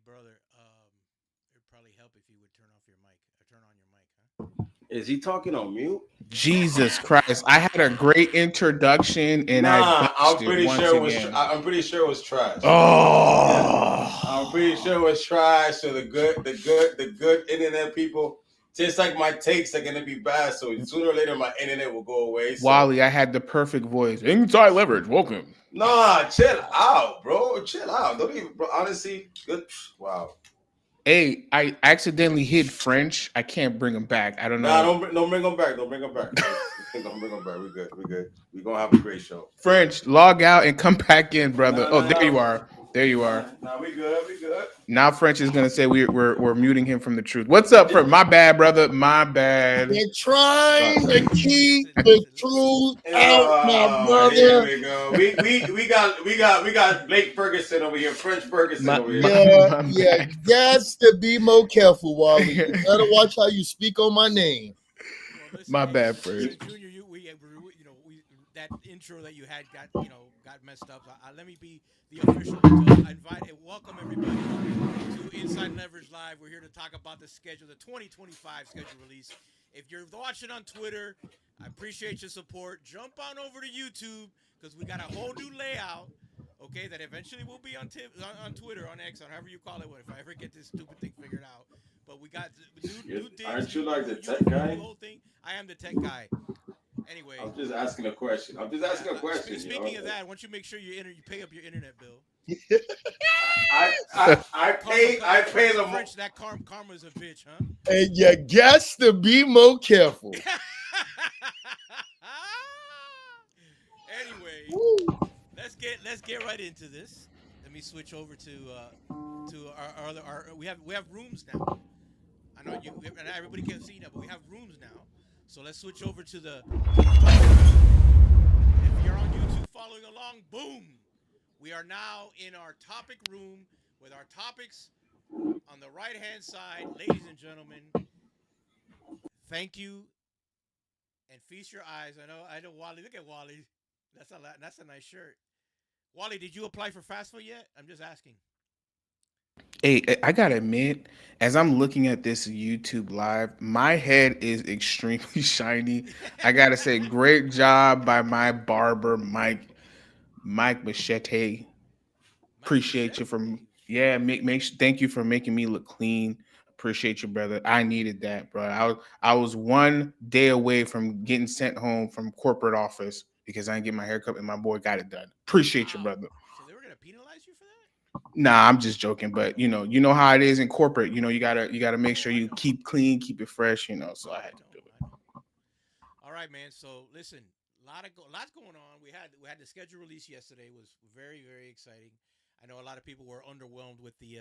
brother, it'd probably help if you would turn off your mic or turn on your mic, huh? Is he talking on mute? Jesus Christ. I had a great introduction and I Nah, botched it once again. I'm pretty sure it was trash. I'm pretty Oh. sure it was trash. So the good internet people, just like my takes are gonna be bad. So sooner or later, my internet will go away. So Wally, I had the perfect voice. Inside leverage, welcome. nah, chill out, bro. Chill out. Don't even, bro. Honestly, good. Wow. Hey, I accidentally hit French. I can't bring him back. I don't Nah, know. don't bring them back. Don't bring them back. Don't bring them back. We good. We good. We gonna have a great show. French, log out and come back in, brother. Nah, Oh, nah, there you nah. are. There you are. Nah, we good. We good. Now French is gonna say we're muting him from the truth. What's up, French? My bad, brother. My bad. They're trying to keep Listen, the listen, listen. truth out, my Here brother. we go. We got Blake Ferguson over here, French Ferguson My over here. my, Yeah, my yeah, bad. got to be more careful, Wally. You better watch how you speak on my name. Well, listen, My hey, bad, French. Junior, we that intro that you had got messed up. So, let me be the official to invite and welcome everybody to Inside Leverage Live. We're here to talk about the schedule, the 2025 schedule release. If you're watching on Twitter, I appreciate your support. Jump on over to YouTube because we got a whole new layout. Okay, that eventually will be on Twitter, on X, on however you call it. If I ever get this stupid thing figured out, but we got new things. Aren't you like the tech guy? Whole thing. I am the tech guy. Anyway, I'm just asking a question. I'm just asking a question. Speaking of that, once you make sure you pay up your internet bill. I pay the French. That karma's a bitch, huh? And you got to be more careful. Anyway, Woo. let's get right into this. Let me switch over to our other we have rooms now. I know and everybody can't see now, but we have rooms now. So let's switch over to the if you're on YouTube following along, boom. We are now in our topic room with our topics on the right-hand side. Ladies and gentlemen, thank you and feast your eyes. I know Wally. Look at Wally. That's a nice shirt. Wally, did you apply for FAFSA yet? I'm just asking. Hey, I gotta admit, as I'm looking at this YouTube live, my head is extremely shiny. I gotta say, great job by my barber, Mike Machete. Mike Appreciate you Machete. from thank you for making me look clean. Appreciate you, brother. I needed that, bro. I was one day away from getting sent home from corporate office because I didn't get my haircut and my boy got it done. Appreciate you, Wow. brother. So they were gonna penalize you for that? Nah, I'm just joking, but you know how it is in corporate. You gotta make sure Oh, I you know. keep clean, keep it fresh. So I I had to know. do it. I know. All right, man. So listen, lots going on. We had the schedule release yesterday. It was very exciting. I know a lot of people were underwhelmed with the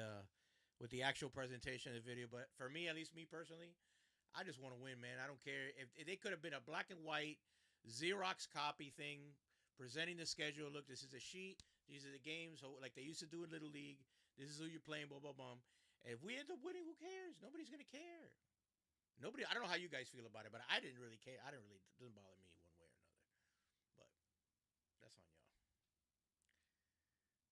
actual presentation of the video, but for me, at least me personally, I just want to win, man. I don't care if they could have been a black and white Xerox copy thing presenting the schedule. Look, this is a sheet. These are the games, like they used to do in Little League. This is who you're playing. Blah blah blah. And if we end up winning, who cares? Nobody's gonna care. Nobody. I don't know how you guys feel about it, but I didn't really care. I didn't really. It doesn't bother me one way or another. But that's on y'all.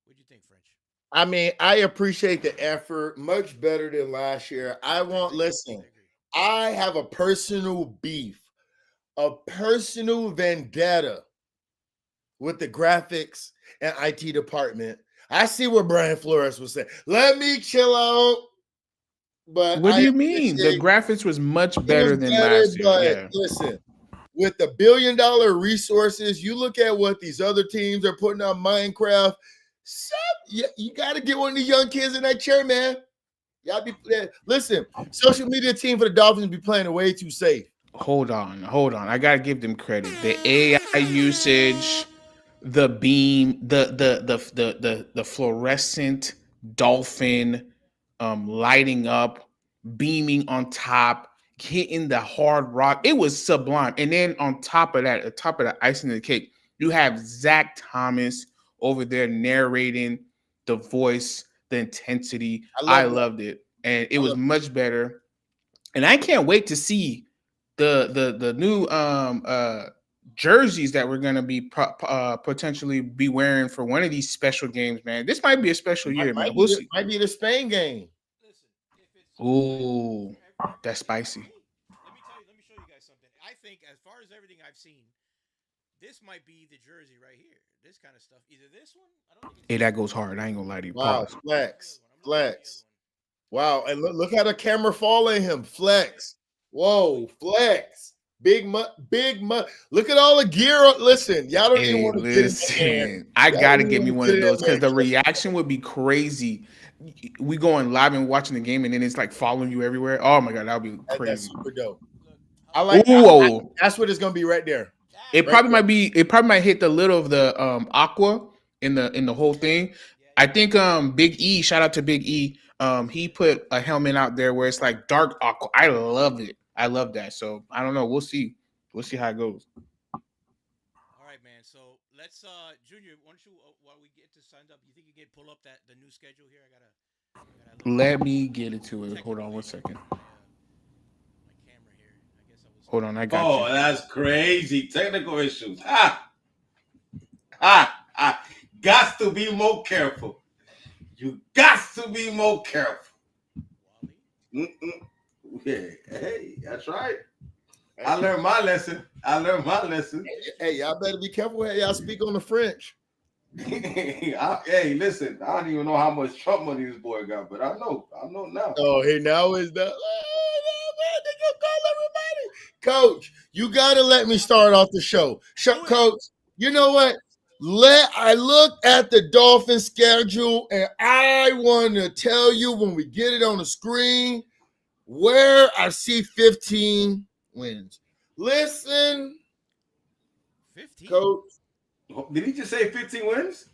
What'd you think, French? I mean, I appreciate the effort much better than last year. I won't listen. I agree. I have a personal beef, a personal vendetta with the graphics and IT department. I see what Brian Flores was saying. Let me chill out. But What do I you mean? The appreciate graphics was much it was better than better. last year. But Yeah. listen, with the $1 billion resources, you look at what these other teams are putting on Minecraft. You got to get one of the young kids in that chair, man. Y'all be listen. Social media team for the Dolphins be playing it way too safe. Hold on. I gotta give them credit. The AI usage, the beam, the fluorescent dolphin, lighting up, beaming on top, hitting the hard rock. It was sublime. And then on top of that, the top of the icing of the cake, you have Zach Thomas over there narrating the voice, the intensity. I loved it, and it was much better. And I can't wait to see the new jerseys that we're gonna be potentially be wearing for one of these special games, man. This might be a special year, man. We'll see. Might be the Spain game. Listen, if it's Ooh, that's hey, spicy. let me tell you, let me show you guys something. I think as far as everything I've seen, this might be the jersey right here. This kind of stuff. Either this one, I don't think it's Hey, this that one. goes hard. I ain't gonna lie to you. Wow, Pause. flex, I'm looking at the other flex. one. Wow, and look how the camera following him. Flex. Whoa, flex. Big mud. Look at all the gear. Listen, y'all don't even Hey, want to get in there. listen, I Y'all gotta don't get even me want one to of get in those because there. the reaction would be crazy. We going live and watching the game, and then it's like following you everywhere. Oh my god, that would be That's crazy. super dope. Look, I how like. Ooh, That's what it's gonna be right there. that it Right probably there. might be. It probably might hit the little of the aqua in the whole thing. yeah, I think Big E. Shout out to Big E. He put a helmet out there where it's like dark aqua. I love it. I love that. So I don't know. We'll see. We'll see how it goes. All right, man. So let's, Junior. Why don't you, while we get to signed up, you think you can pull up the new schedule here? I got a little Let me get into it. Hold on technical one issue second. with my camera here. I guess I was. Hold on, I got you. Oh, that's crazy. Technical issues. Ha. Got to be more careful. You got to be more careful. Wally. Yeah, hey, that's right. I learned my lesson. Hey, y'all better be careful how y'all speak on the French. Hey, listen, I don't even know how much Trump money this boy got, but I know now. Oh, hey, now is the Coach, you gotta let me start off the show. Coach, you know what? I look at the Dolphins schedule and I want to tell you when we get it on the screen where I see 15 wins. Listen, 15. Coach. Did he just say 15 wins?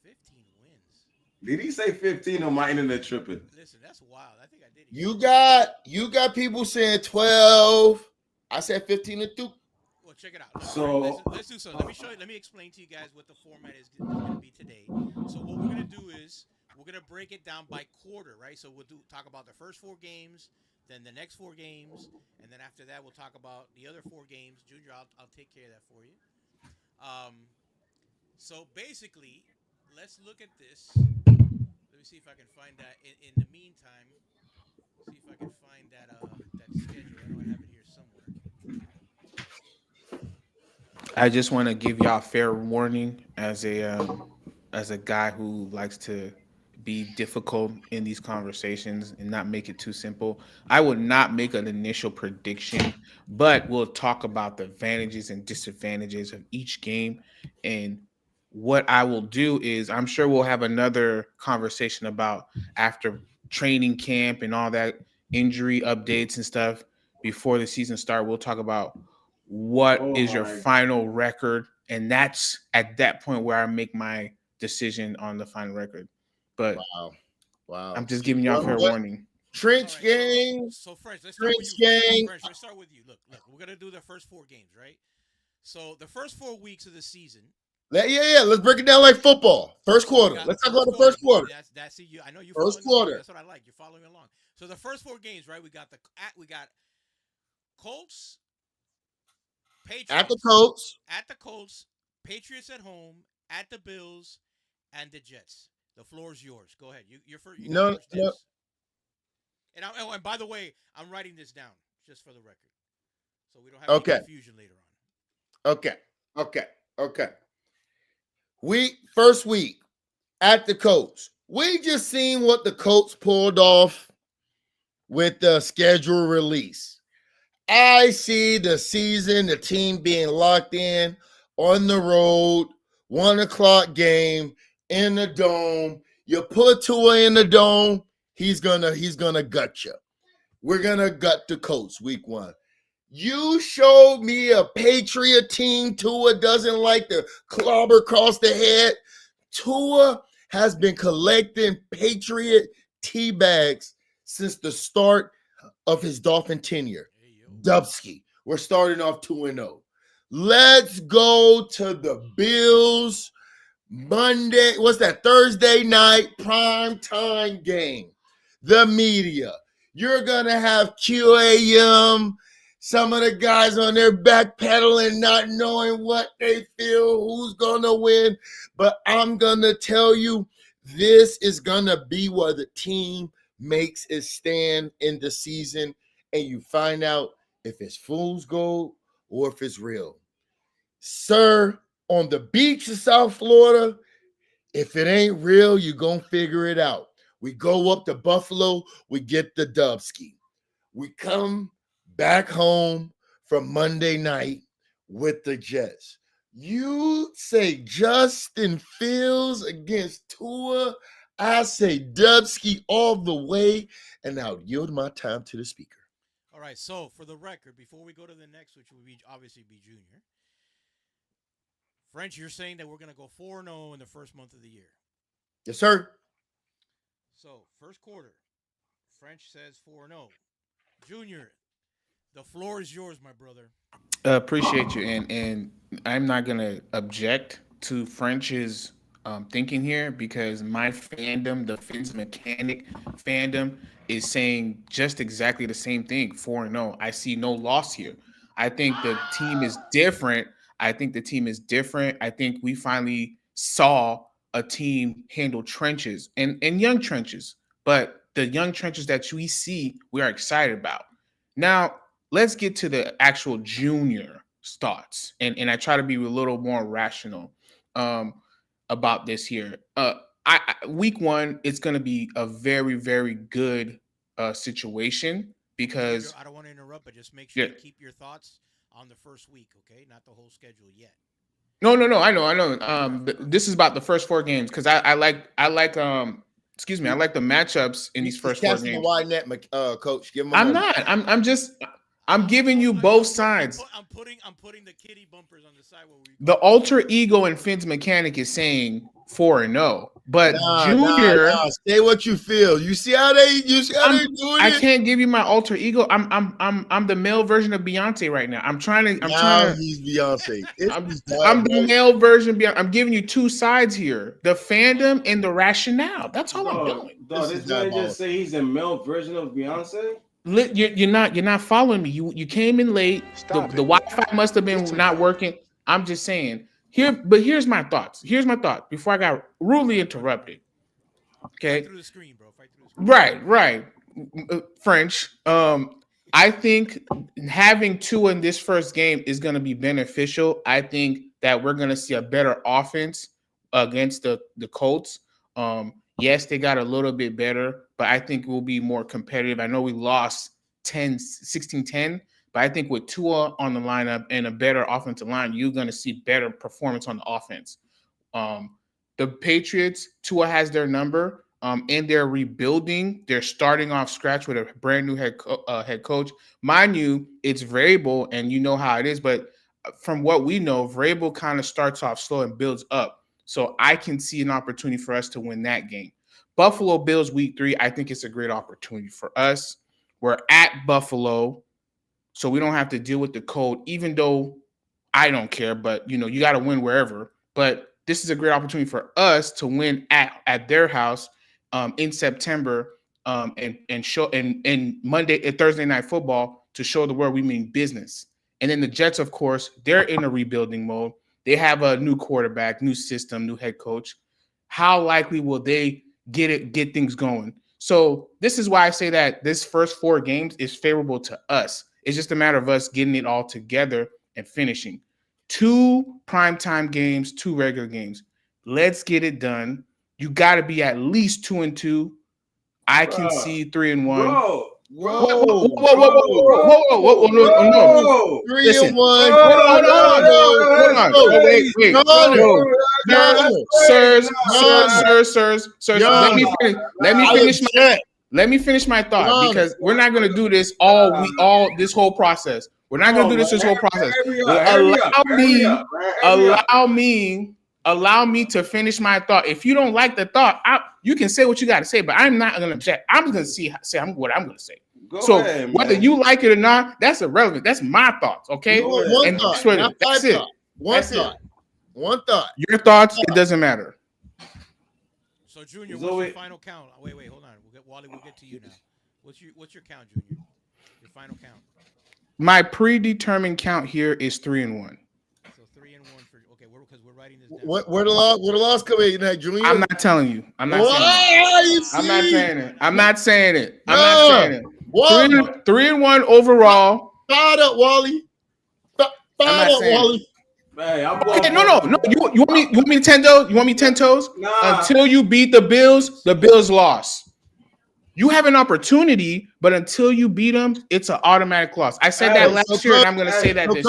15 wins. Did he say 15 or my internet tripping? Listen, that's wild. I think I did. You got people saying 12. I said 15 and 2. Well, check it out. So Let's do something. Let me show you. Let me explain to you guys what the format is going to be today. So what we're going to do is we're going to break it down by quarter, right? So we'll talk about the first 4 games, then the next 4 games, and then after that we'll talk about the other 4 games. Junior, I'll take care of that for you. So basically, let's look at this. Let me see if I can find that. In the meantime, see if I can find that that schedule. I know I have it here somewhere. I just want to give y'all fair warning as a guy who likes to be difficult in these conversations and not make it too simple. I would not make an initial prediction, but we'll talk about the advantages and disadvantages of each game. And what I will do is I'm sure we'll have another conversation about after training camp and all that injury updates and stuff before the season start. We'll talk about what Oh is your my. final record, and that's at that point where I make my decision on the final record. But Wow. I'm just giving y'all fair warning. Trench All right, gang. so French, let's start with Trench you. gang. French, let's start with you. Look, we're gonna do the first 4 games, right? So the first 4 weeks of the season. Yeah. Let's break it down like football. First quarter. Let's talk about the first quarter. That's you. I know you. First Following quarter. That's what I like. You're following along. So the first 4 games, right? We got Colts, Patriots At the Colts. Patriots at home, at the Bills, and the Jets. The floor is yours. Go ahead. You're first. You got first dibs. And by the way, I'm writing this down just for the record, so we don't have any confusion later on. Okay. First week at the Colts. We just seen what the Colts pulled off with the schedule release. I see the team being locked in on the road, 1:00 game in the dome. You put Tua in the dome, he's gonna gut you. We're gonna gut the Colts week 1. You showed me a Patriot team. Tua doesn't like the clobber across the head. Tua has been collecting Patriot tea bags since the start of his Dolphin tenure. Dubsky. We're starting off 2-0. Let's go to the Bills Monday. What's that? Thursday night primetime game. The media. You're going to have QAM Some of the guys on their backpedaling, not knowing what they feel, who's going to win. But I'm going to tell you, this is going to be where the team makes its stand in the season, and you find out if it's fool's gold or if it's real. Sir, on the beach of South Florida, if it ain't real, you're going to figure it out. We go up to Buffalo, we get the Dubski. We come back home from Monday night with the Jets. You say Justin Fields against Tua. I say Dubski all the way, and I'll yield my time to the speaker. All right. So for the record, before we go to the next, which will be obviously be Junior, French, you're saying that we're going to go 4-0 in the first month of the year. Yes, sir. So first quarter, French says 4-0. Junior, the floor is yours, my brother. Appreciate you, and I'm not gonna object to French's thinking here because my fandom, the Fins Mechanic fandom, is saying just exactly the same thing. 4-0. I see no loss here. I think the team is different. I think the team is different. I think we finally saw a team handle trenches and young trenches, but the young trenches that we see, we are excited about. Now, let's get to the actual Junior thoughts, and I try to be a little more rational about this here. Week one, it's going to be a very, very good situation because I don't want to interrupt, but just make sure you keep your thoughts on the first week, okay? Not the whole schedule yet. No. I know. This is about the first 4 games because I like I like the matchups in these first 4 games. A wide net, coach. Give him. I'm giving you both sides. I'm putting the kitty bumpers on the side where we. The alter ego in Finn's Mechanic is saying 4-0, but Junior, say what you feel. You see how they doing it? I can't give you my alter ego. I'm the male version of Beyonce right now. I'm trying to. He's Beyonce. I'm the male version of Beyonce. I'm giving you 2 sides here: the fandom and the rationale. That's all I'm doing. This guy just say he's a male version of Beyonce. You're not following me. You came in late. The Wi-Fi must have been not working. I'm just saying here's my thoughts. Here's my thought before I got rudely interrupted. Okay. Fight through the screen, bro. Fight through the screen. Right. French. I think having 2 in this first game is going to be beneficial. I think that we're going to see a better offense against the Colts. Yes, they got a little bit better, but I think we'll be more competitive. I know we lost 16-10, but I think with Tua on the lineup and a better offensive line, you're going to see better performance on the offense. The Patriots, Tua has their number, and they're rebuilding. They're starting off scratch with a brand new head coach. Mind you, it's variable, and you know how it is, but from what we know, variable kind of starts off slow and builds up. So I can see an opportunity for us to win that game. Buffalo Bills week 3, I think it's a great opportunity for us. We're at Buffalo, so we don't have to deal with the cold, even though I don't care, but you got to win wherever. But this is a great opportunity for us to win at their house in September and show and Monday and Thursday night football to show the world we mean business. And then the Jets, of course, they're in a rebuilding mode. They have a new quarterback, new system, new head coach. How likely will they get things going? So this is why I say that this first 4 games is favorable to us. It's just a matter of us getting it all together and finishing. 2 primetime games, 2 regular games. Let's get it done. You got to be at least 2-2. I can see 3-1. Whoa. Whoa. 3-1. Hold on. Wait. Sirs. Let me finish my thought because we're not going to do this all this whole process. We're not going to do this whole process. Allow me to finish my thought. If you don't like the thought, you can say what you got to say, but I'm not going to object. I'm going to say what I'm going to say. Go ahead, whether you like it or not, that's irrelevant. That's my thoughts, okay? That's it. One thought. Your thoughts, it doesn't matter. So, Junior, what's your final count? Wait, hold on. Wally, we'll get to you now. What's your count, Junior? Your final count. My predetermined count here is 3-1. So 3-1 for okay. Because we're writing this down. Where the loss come in that, Junior? I'm not telling you. I'm not saying it. I'm not saying it. I'm not saying it. I'm not saying it. What? 3-1 overall. Fired up, Wally. Fired up, Wally. Man, Okay, no. You want me to 10 toes? You want me 10 toes? Nah. Until you beat the Bills lost. You have an opportunity, but until you beat them, it's an automatic loss. I said that last year, and I'm going to say that this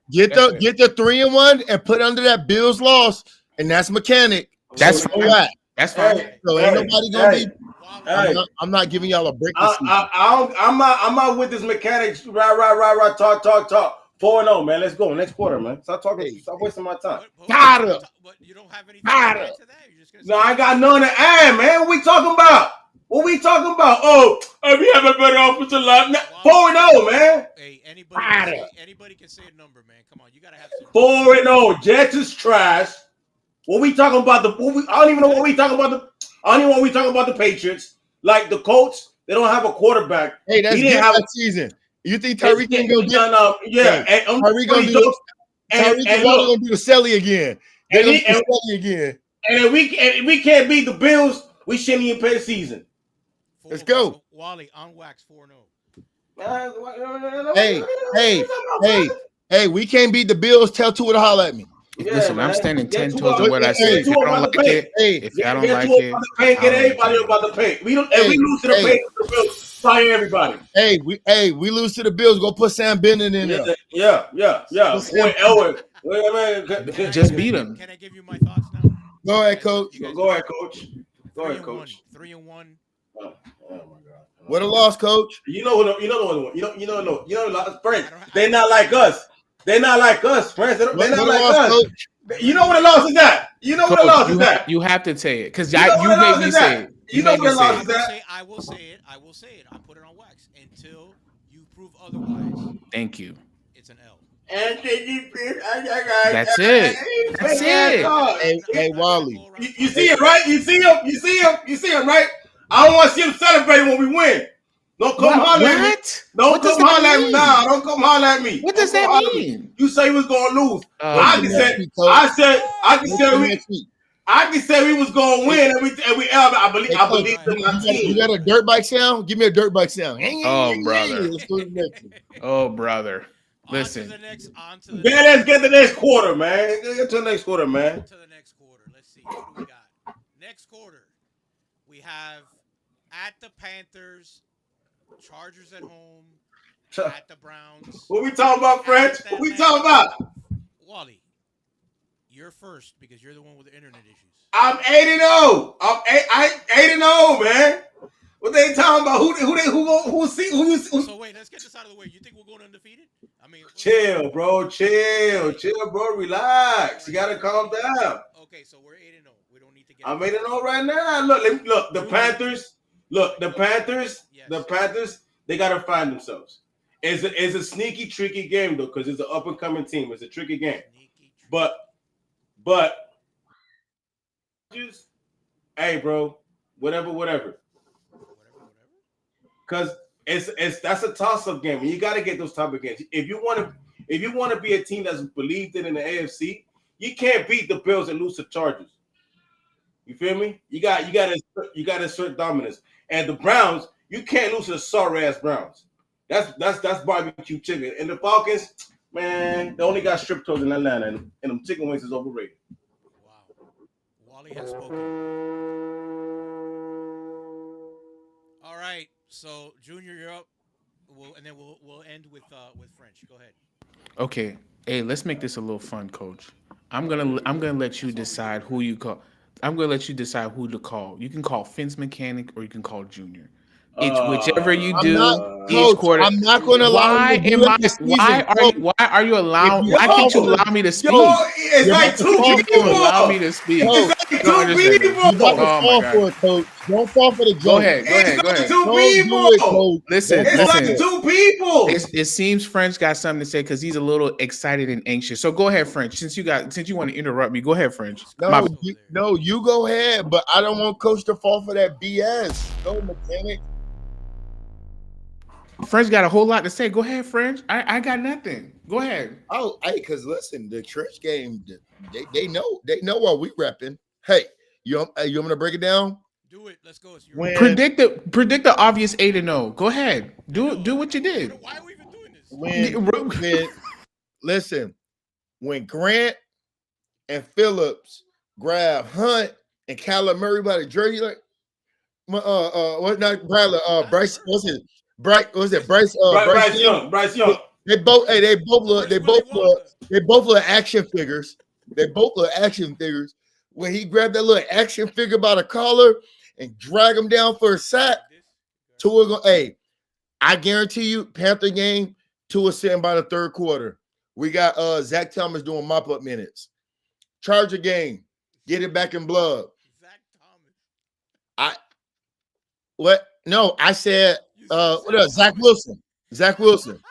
year. Get the 3-1 and put under that Bills loss, and that's mechanic. That's fine. That's fine. So ain't nobody gonna be. I'm not giving y'all a break. I'm not with this mechanics. Right. Talk. 4-0, man. Let's go next quarter, man. Stop talking. Stop wasting my time. But you don't have anything to add to that. You're just gonna no, I got none to add, man. What we talking about? Oh, we have a better offensive line. 4-0, man. Hey, anybody can say a number, man. Come on, you gotta have some. 4-0. Jets is trash. What we talking about? I don't even know what we talking about. I don't even know what we talking about the Patriots. Like the Colts, they don't have a quarterback. Hey, that's that season. You think Tyreek can go get? No, yeah. Hey, Tyreek gonna do the Selly again. They're gonna do Selly again. And we can't beat the Bills. We shouldn't even play the season. Let's go. Wally on wax 4-0. Hey, we can't beat the Bills. Tell Tua to holler at me. Listen, I'm standing 10 toes on what I say. If y'all don't like it, get everybody about the paint. We lose to the paint, the Bills fire everybody. Hey, we lose to the Bills. Go put Sam Bennett in there. Yeah. Wait, Elway. Wait. Just beat him. Can I give you my thoughts now? Go ahead, Coach. Go ahead, Coach. 3-1. Oh my God. What a loss, Coach. You know, friends. They're not like us. They're not like us, friends. They're not like us. Coach? You know what a loss is that? You know what a loss is that? You have to say it because you made me say it. You know what a loss is that? I will say it. I'll put it on wax until you prove otherwise. Thank you. It's an L. That's it. That's it. Hey, Wally. You see it, right? You see him, right? I don't want to see him celebrating when we win. Don't come holler at me. Don't come holler at me now. Don't come holler at me. What does that mean? You say we was gonna lose. I can say we was gonna win, and we. I believe in my team. You got a dirt bike sound? Give me a dirt bike sound. Oh, brother. Oh, brother. Listen. Let's get the next quarter, man. Get to the next quarter, man. To the next quarter. Let's see. What do we got? Next quarter, we have at the Panthers, Chargers at home, at the Browns. What we talking about, French? What we talking about? Wally, you're first because you're the one with the internet issues. I'm 8-0. I'm 8-0, man. What they talking about? Who see? So wait, let's get this out of the way. You think we're going undefeated? I mean, chill, bro. Chill, bro. Relax. You gotta calm down. Okay, so we're 8-0. We don't need to get. I'm 8-0 right now. Look. The Panthers. Look, the Panthers. Yes. The Panthers. They gotta find themselves. It's a sneaky, tricky game though, because it's an up and coming team. It's a tricky game. But. Hey, bro. Whatever. Because that's a toss-up game. And you got to get those type of games. If you want to be a team that's believed in the AFC, you can't beat the Bills and lose to Chargers. You feel me? You got to assert dominance. And the Browns, you can't lose to the sorry-ass Browns. That's barbecue chicken. And the Falcons, man, they only got strip toes in Atlanta, and them chicken wings is overrated. Wow. Wally has spoken. All right. So, Junior, you're up. And then we'll end with French. Go ahead. Okay. Hey, let's make this a little fun, Coach. I'm gonna let you decide who you call. I'm gonna let you decide who to call. You can call Fence Mechanic or you can call Junior. It's whichever you do. Each quarter. I'm not going to allow you to do it. Why are you allowing? Why can't you allow me to speak? It's like two people. Allow me to speak. It's like two people. Don't fall for it, Coach. Don't fall for the joke. Go ahead. Two people. Listen. It's like two people. It seems French got something to say because he's a little excited and anxious. So go ahead, French. Since you want to interrupt me, go ahead, French. No, you go ahead. But I don't want Coach to fall for that BS. Go, Mechanic. French got a whole lot to say. Go ahead, French. I got nothing. Go ahead. Oh, hey, because listen, the Trench game, they know what we repping. Hey, you want me to break it down? Do it. Let's go. It's your When Predict the obvious 8-0. Go ahead. Do what you did. Why are we even doing this? when listen, when Grant and Phillips grab Hunt and Kyler Murray by the jersey, like what not Bradley, Bryce, what's it? Bryce, what's it? Bryce, Bryce Young. Bryce Young. They both look action figures. They both look action figures. When he grabbed that little action figure by the collar and drag him down for a sack, Tua go, hey, I guarantee you, Panther game, Tua sitting by the third quarter. We got Zach Thomas doing mop-up minutes. Charger game, get it back in blood. Zach Thomas. I said what else? Zach Wilson. Zach Wilson.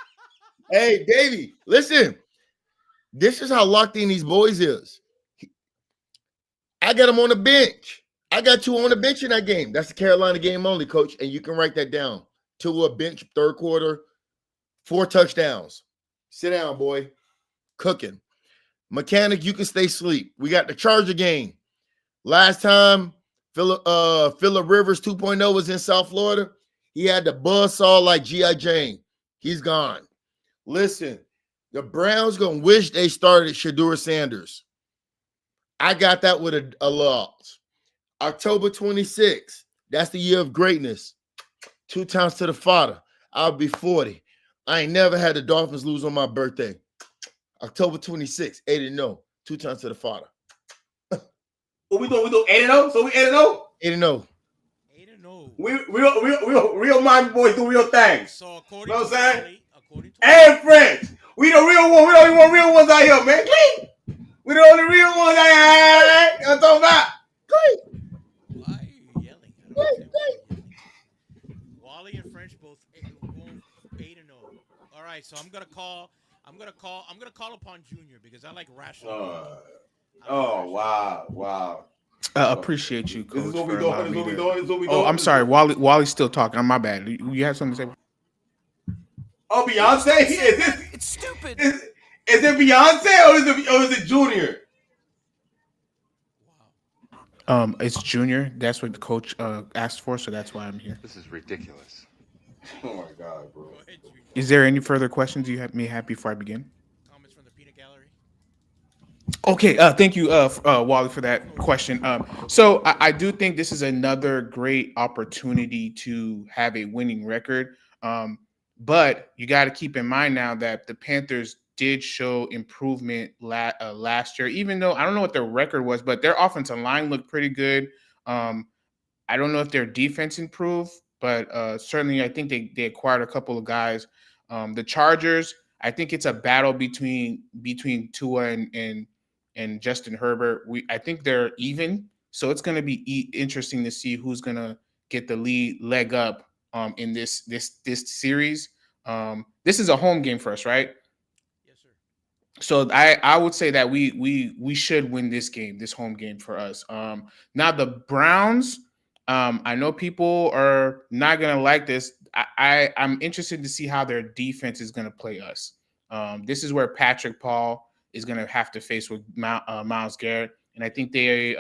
Hey, Davey, listen. This is how locked in these boys is. I got him on the bench. I got two on the bench in that game. That's the Carolina game only, coach. And you can write that down. To a bench, third quarter, 4 touchdowns. Sit down, boy. Cooking. Mechanic, you can stay asleep. We got the Charger game. Last time Phillip Rivers 2.0 was in South Florida, he had the buzzsaw like G.I. Jane. He's gone. Listen, the Browns going to wish they started Shedeur Sanders. I got that with a loss. October 26th, that's the year of greatness. 2 times to the father. I'll be 40. I ain't never had the Dolphins lose on my birthday. October 26th, 8-0. 2 times to the father. What we doing? We doing 8-0? So we 8-0? 8-0. 8-0. We real Miami boys do real things. So according You know what to I'm saying? Wally, according to Hey, friends, we the real one. We the only one real ones out here, man. We the only real ones out here. You know what I'm talking about? Why are you yelling? I don't understand why you're yelling. Wally and French both 8-0. All right, so I'm gonna call upon Junior because I like rational. Wow. Appreciate you, Coach. This is what we for doing. allowing This is what me we to- doing. This is what we doing. Oh, I'm sorry. Wally's still talking. My bad. You have something to say? Oh, Beyonce? Is this? It's stupid. Is it Beyonce or is it Junior? Wow. It's Junior. That's what the coach asked for, so that's why I'm here. This is ridiculous. Oh my God, bro. Go ahead, Junior. Is there any further questions you may have before I begin? Comments from the peanut gallery. Okay, thank you, Wally, for that question. So I do think this is another great opportunity to have a winning record. But you got to keep in mind now that the Panthers did show improvement last year, even though I don't know what their record was, but their offensive line looked pretty good. I don't know if their defense improved, but certainly I think they acquired a couple of guys. The Chargers, I think it's a battle between Tua and Justin Herbert. I think they're even, so it's going to be interesting to see who's going to get the leg up in this series. This is a home game for us, right? Yes, sir. So I would say that we should win this home game for us. Now the Browns, I know people are not gonna like this. I'm interested to see how their defense is gonna play us. This is where Patrick Paul is gonna have to face with Myles Garrett, and I think they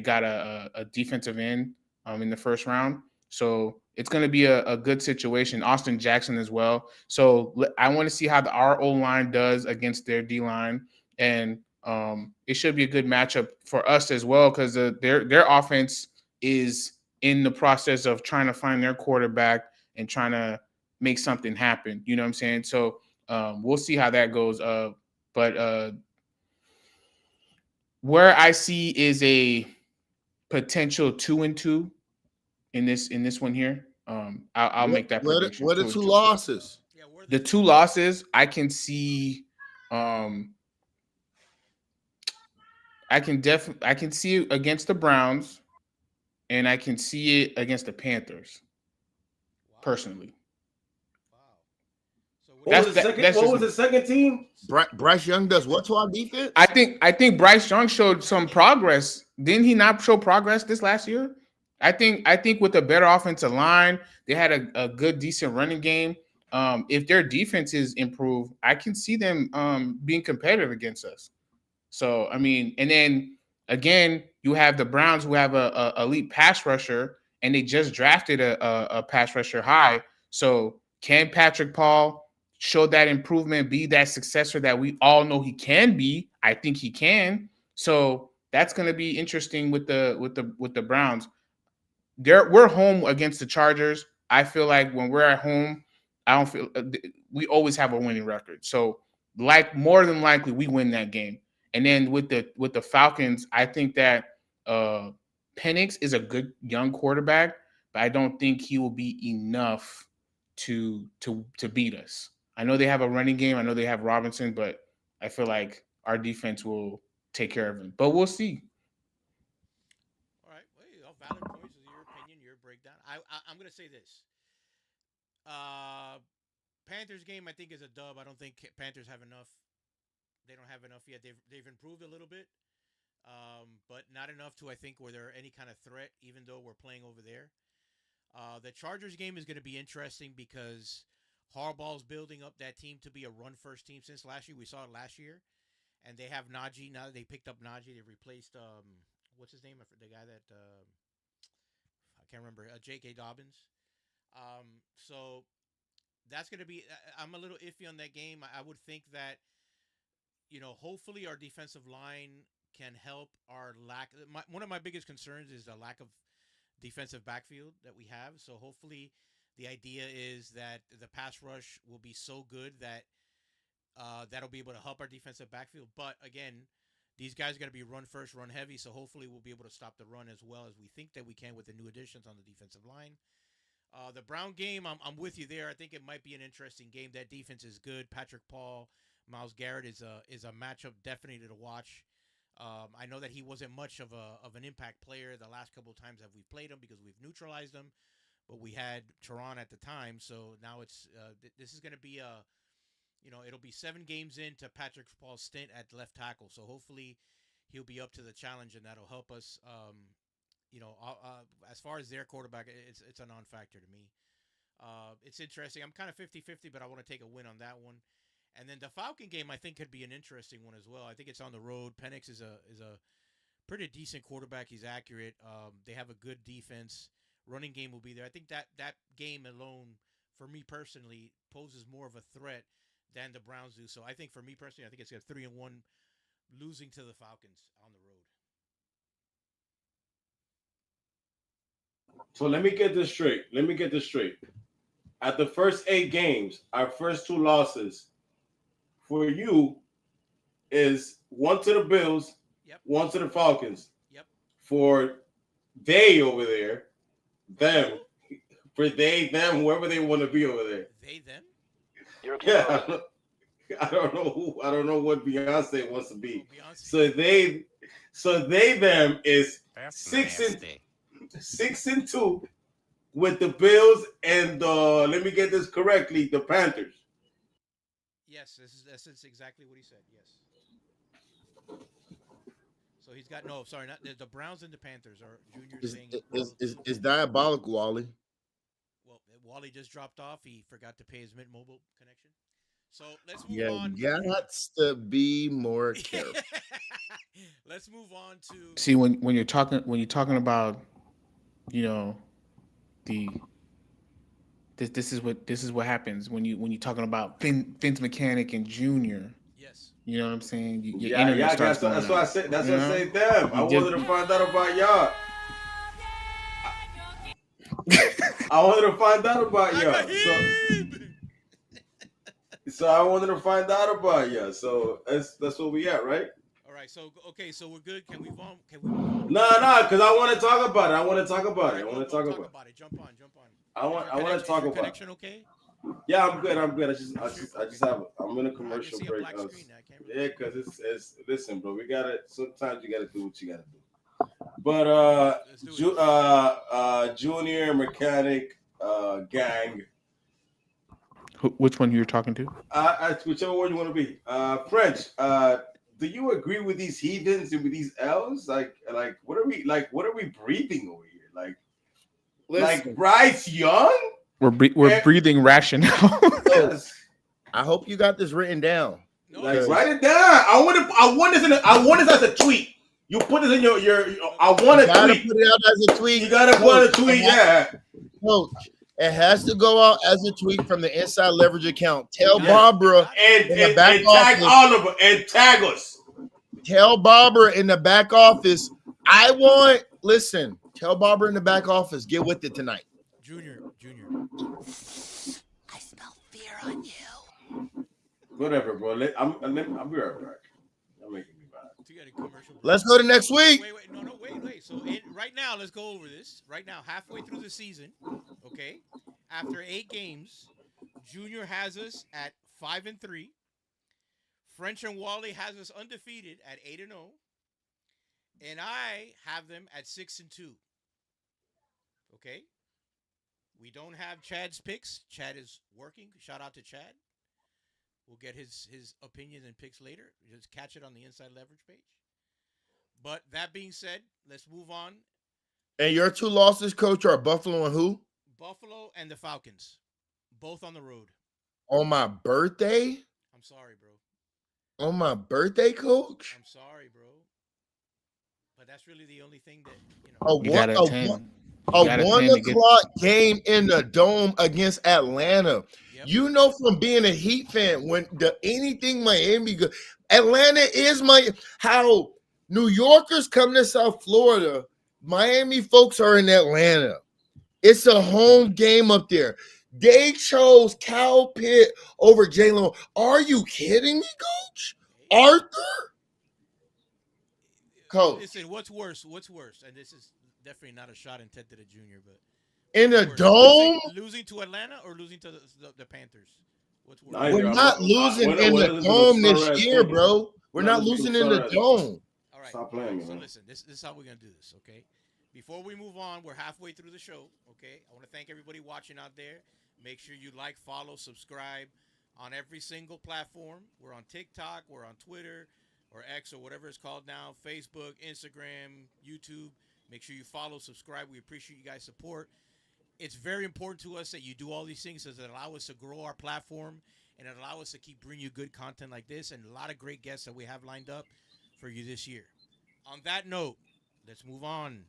got a defensive end in the first round. So it's going to be a good situation. Austin Jackson as well. So I want to see how our O-line does against their D-line. And it should be a good matchup for us as well because their offense is in the process of trying to find their quarterback and trying to make something happen. You know what I'm saying? So we'll see how that goes. But where I see is a potential 2-2 in this one here. I'll make that prediction. What are 2 losses? Yeah, The 2 losses, I can see. I can see it against the Browns, and I can see it against the Panthers. Wow. Personally, Wow. So What was the second team? Bryce Young does what to our defense? I think Bryce Young showed some progress. Didn't he not show progress this last year? I think with a better offensive line, they had a good decent running game. If their defense is improved, I can see them being competitive against us. So I mean, and then again, you have the Browns who have a elite pass rusher, and they just drafted a pass rusher high. So can Patrick Paul show that improvement, be that successor that we all know he can be? I think he can. So that's going to be interesting with the Browns. We're home against the Chargers. I feel like when we're at home, I don't feel we always have a winning record. So like more than likely we win that game. And then with the Falcons, I think that uh Penix is a good young quarterback, but I don't think he will be enough to beat us. I know they have a running game. I know they have Robinson, but I feel like our defense will take care of him. But we'll see. All right. Well, all valid points. Is your opinion, your breakdown. I'm gonna say this. Uh, Panthers game I think is a dub. I don't think Panthers have enough. They don't have enough yet. They've improved a little bit, but not enough to I think where they're any kind of threat. Even though we're playing over there. The Chargers game is going to be interesting because Harbaugh's building up that team to be a run first team since last year. We saw it last year, and they have Najee now. That they picked up Najee. They replaced what's his name? The guy that I can't remember. J.K. Dobbins. So that's going to be. I'm a little iffy on that game. I would think that hopefully our defensive line can help our lack. One of my biggest concerns is the lack of defensive backfield that we have. So hopefully, the idea is that the pass rush will be so good that that'll be able to help our defensive backfield. But again, these guys are going to be run first, run heavy. So hopefully, we'll be able to stop the run as well as we think that we can with the new additions on the defensive line. The Brown game, I'm with you there. I think it might be an interesting game. That defense is good. Patrick Paul, Miles Garrett is a matchup definitely to watch. I know that he wasn't much of an impact player the last couple of times that we've played him because we've neutralized him, but we had Tehran at the time, so now it's this is going to be it'll be 7 games into Patrick Paul's stint at left tackle, so hopefully he'll be up to the challenge and that'll help us. As far as their quarterback, it's a non-factor to me. It's interesting. I'm kind of 50-50, but I want to take a win on that one. And then the Falcon game, I think, could be an interesting one as well. I think it's on the road. Penix is a pretty decent quarterback. He's accurate. They have a good defense. Running game will be there. I think that game alone, for me personally, poses more of a threat than the Browns do. So I think for me personally, I think it's a 3-1 losing to the Falcons on the road. So let me get this straight. At the first 8 games, our first 2 losses for you is 1 to the Bills, Yep. 1 to the Falcons. Yep. For they over there, them, for they, them, whoever they want to be over there. They, them? Yeah. I don't know what Beyonce wants to be. Oh, Beyonce. So they, them is That's 6-2 with the Bills and let me get this correctly, the Panthers. Yes, that's exactly what he said. Yes. So he's got not the Browns and the Panthers are juniors saying It's diabolical, Wally. Well, Wally just dropped off. He forgot to pay his Mint Mobile connection. So let's move on. Got to be more careful. Let's move on to See when you're talking about the this is what happens when you're talking about Vince Mechanic and Junior. Yes. You know what I'm saying? That's what I said. That's what I say. Them. I wanted to find out about y'all. I wanted to find out about y'all. So I wanted to find out about y'all. So that's where we at, right? All right. So okay. So we're good. Can we move on? Nah. Because I want to talk about it. I want to talk about it. Talk about it. Jump on. I want to talk about it. Connection okay? Yeah, I'm good. I just have. I'm in a commercial break. Yeah, because it's. Listen, bro. We gotta. Sometimes you gotta do what you gotta do. But Junior Mechanic gang. Which one you're talking to? Whichever one you want to be. French. Do you agree with these heathens and with these elves? Like what are we breathing over here? Like Like Listen, Bryce Young? We're breathing rationale. Yes. I hope you got this written down. No, Like listen, write it down. I want this as a tweet. You put this in your I want You a gotta tweet. put it out as a tweet. You gotta put a tweet, yeah. Coach, it has to go out as a tweet from the Inside Leverage account. Tell Yes. Barbara And, in the and, back and tag office. Oliver and tag us. Tell Barbara in the back office. Listen, tell Barbara in the back office, get with it tonight. Junior. I smell fear on you. Whatever, bro. I'll be right back. You're making me mad. You got a commercial break. Let's go to next week. Wait. No, wait. So right now, let's go over this. Right now, halfway through the season, okay? After 8 games, Junior has us at 5-3. French and Wally has us undefeated at 8-0. And I have them at 6-2. Okay? We don't have Chad's picks. Chad is working. Shout out to Chad. We'll get his opinions and picks later. Just catch it on the Inside Leverage page. But that being said, let's move on. And your 2 losses, coach, are Buffalo and who? Buffalo and the Falcons. Both on the road. On my birthday? I'm sorry, bro. On my birthday, coach? I'm sorry, bro. But that's really the only thing that, You got a 10. A 1 o'clock game in the Dome against Atlanta. Yep. You know from being a Heat fan, when anything Miami go, Atlanta is how New Yorkers come to South Florida, Miami folks are in Atlanta. It's a home game up there. They chose Cal Pitt over Jalen. Are you kidding me, Coach? Arthur? Coach. Listen, what's worse? And this is definitely not a shot intended at Junior, but In the worse? Dome? Losing to Atlanta or losing to the Panthers? What's worse? Neither. We're not losing in the Dome this year, bro. We're not losing in the Dome. All right. Stop playing me, So man. listen, this is how we're gonna do this, okay? Before we move on, we're halfway through the show, okay? I want to thank everybody watching out there. Make sure you like, follow, subscribe on every single platform. We're on TikTok, we're on Twitter, or X, or whatever it's called now, Facebook, Instagram, YouTube. Make sure you follow, subscribe. We appreciate you guys' support. It's very important to us that you do all these things as it allow us to grow our platform and it allow us to keep bringing you good content like this and a lot of great guests that we have lined up for you this year. On that note, let's move on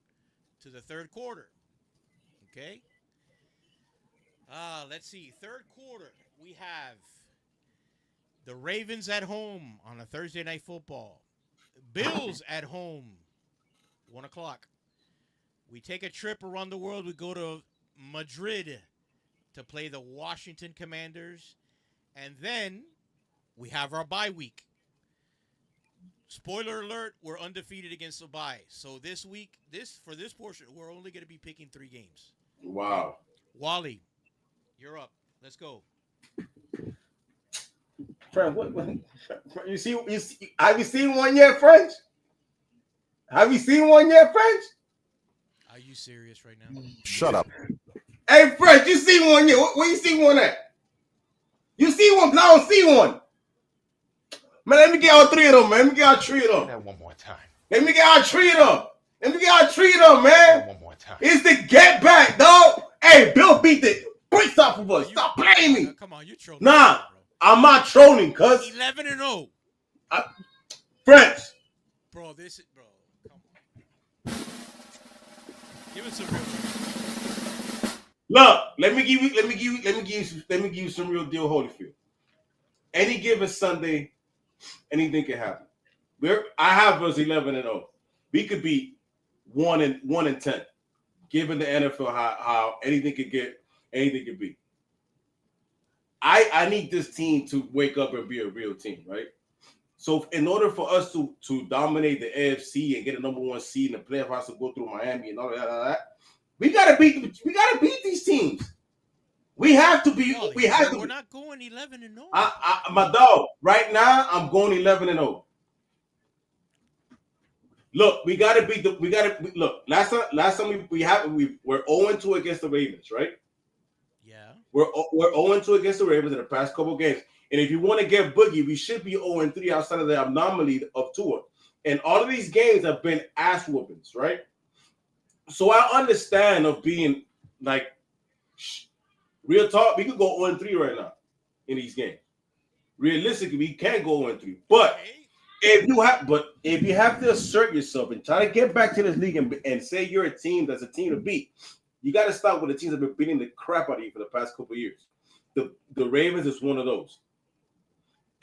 to the third quarter. Okay? Let's see. Third quarter, we have the Ravens at home on a Thursday night football. Bills at home, 1 o'clock. We take a trip around the world. We go to Madrid to play the Washington Commanders. And then we have our bye week. Spoiler alert, we're undefeated against the bye. So this week, for this portion, we're only going to be picking 3 games. Wow. Wally, you're up. Let's go. French, what you see? Have you seen one yet, French? Have you seen one yet, French? Are you serious right now? Shut up. Hey, French, you see one yet? Where you see one at? You see one? Cause I don't see one. Man, let me get all 3 of them, man. Let me get all 3 of them. That one more time. Let me get all 3 of them. Let me get all 3 of them, man. One more time. It's the get back, dog. Hey, Bill beat the bricks off of us. Stop playing me. Come on, you're trolling. Nah, I'm not trolling, cuz. 11-0. French. Bro, this is come on. Give us some real. Look, let me give you some real deal, Holyfield. Any given Sunday, anything can happen. I have us 11-0. We could be 1-10, given the NFL how anything could get, anything could be. I need this team to wake up and be a real team, right? So in order for us to dominate the AFC and get a number 1 seed in the playoffs to go through Miami and all that, we gotta beat these teams. We have to be. Wally, we have to. We're not going 11-0. My dog. Right now, I'm going 11-0. Look, we gotta beat the. We gotta look. Last time we're 0-2 against the Ravens, right? Yeah. We're 0-2 against the Ravens in the past couple games. And if you want to get boogie, we should be 0-3 outside of the anomaly of Tua. And all of these games have been ass whoopings, right? So I understand of being like real talk, we could go 0-3 right now in these games. Realistically, we can go 0-3. But if you have to assert yourself and try to get back to this league and say you're a team that's a team to beat, you got to stop with the teams that have been beating the crap out of you for the past couple of years. The Ravens is one of those.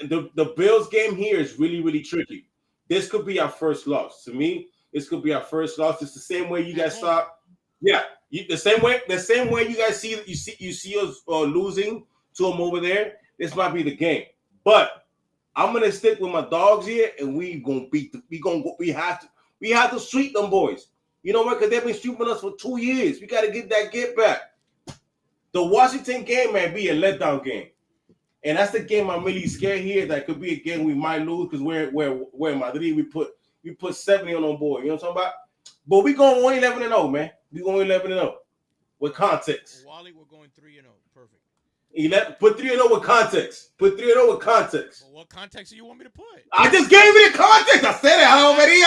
And the Bills game here is really, really tricky. This could be our first loss. To me, this could be our first loss. It's the same way you guys saw. Yeah, the same way you guys see us losing to them over there. This might be the game. But I'm gonna stick with my dogs here, and we have to sweep them boys. You know what? Because they've been sweeping us for 2 years. We got to get back. The Washington game might be a letdown game, and that's the game I'm really scared here. That could be a game we might lose because we're in Madrid. We put 70 on board. You know what I'm talking about? But we going 1-11-0, man. We going 11-0 with context. Wally, we're going 3-0. Perfect. Put 3-0 with context. Put 3-0 with context. Well, what context do you want me to put? I just gave you the context. I said it already.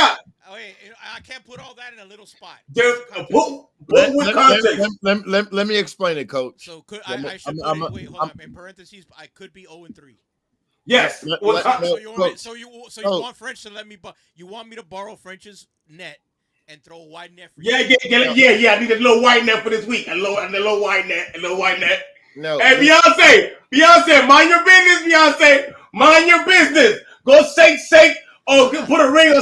Oh, wait, I can't put all that in a little spot. Put with context. Let me explain it, Coach. So I should put wait, hold on. In parentheses, I could be 0-3. Yes. So you want French to let me? You want me to borrow French's net and throw a wide net for you? Yeah. I need a little wide net for this week. A little wide net. No. Hey, Beyonce, mind your business, Beyonce. Mind your business. Go shake. Oh, put a ring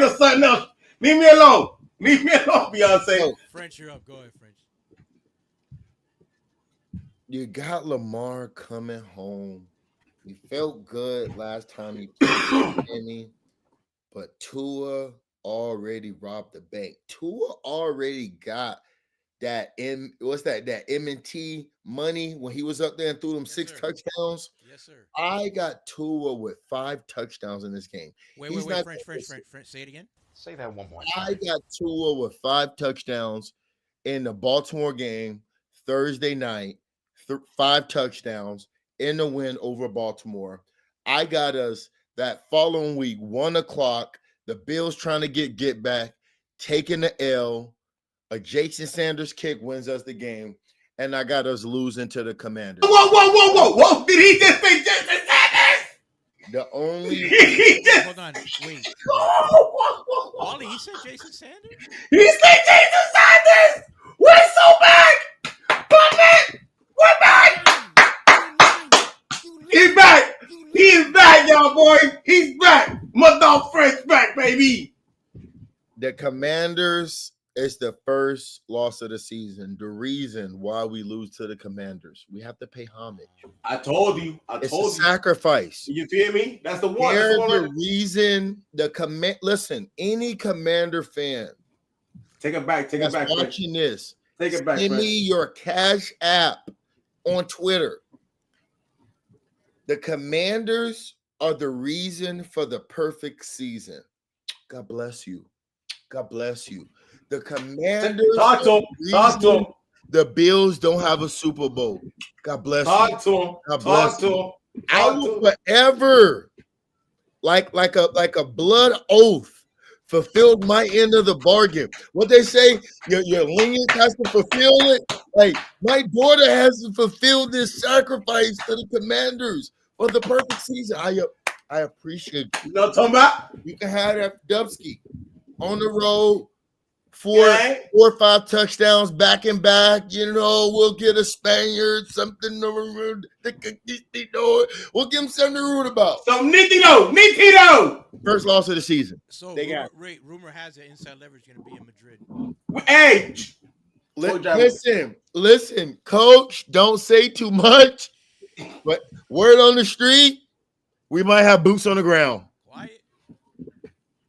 or something else. Leave me alone, Beyonce. French, you're up. Go ahead, French. You got Lamar coming home. You felt good last time you played Miami, but Tua already robbed the bank. Tua already got that M&T money when he was up there and threw them 6 touchdowns. Yes, sir. I got Tua with 5 touchdowns in this game. Wait, French. Say it again. Say that one more time. I got Tua with 5 touchdowns in the Baltimore game Thursday night. 5 touchdowns in the win over Baltimore. I got us that following week, 1:00. The Bills trying to get back, taking the L. A Jason Sanders kick wins us the game, and I got us losing to the Commanders. Whoa! Did he just say Jason Sanders? The only hold on, wait. Wally, he said Jason Sanders. He said Jason Sanders. We're so back. We're back. He's back. He's back, y'all boys. He's back. My dog French back, baby. The Commanders. It's the first loss of the season. The reason why we lose to the Commanders, we have to pay homage. I told you. It's a sacrifice. You feel me? That's the one. They're the reason Listen, any Commander fan. Take it back. Watching this. Take it back. Send me your Cash App on Twitter. The Commanders are the reason for the perfect season. God bless you. God bless you. The Commanders. Talk to him. The Bills don't have a Super Bowl. God bless you. Talk to him. God bless you. I will forever, like a blood oath, fulfilled my end of the bargain. What they say, your lineage has to fulfill it. Like my daughter has to fulfill this sacrifice to the Commanders for the perfect season. I appreciate you. You know what I'm talking about? You can have that Dubsky on the road. 4 or 5 touchdowns back and back. We'll get a Spaniard, something. We'll give him something to root about. So Nitido. First loss of the season. So rumor has it inside leverage going to be in Madrid. Hey, listen, Coach. Don't say too much. But word on the street, we might have boots on the ground. Quiet.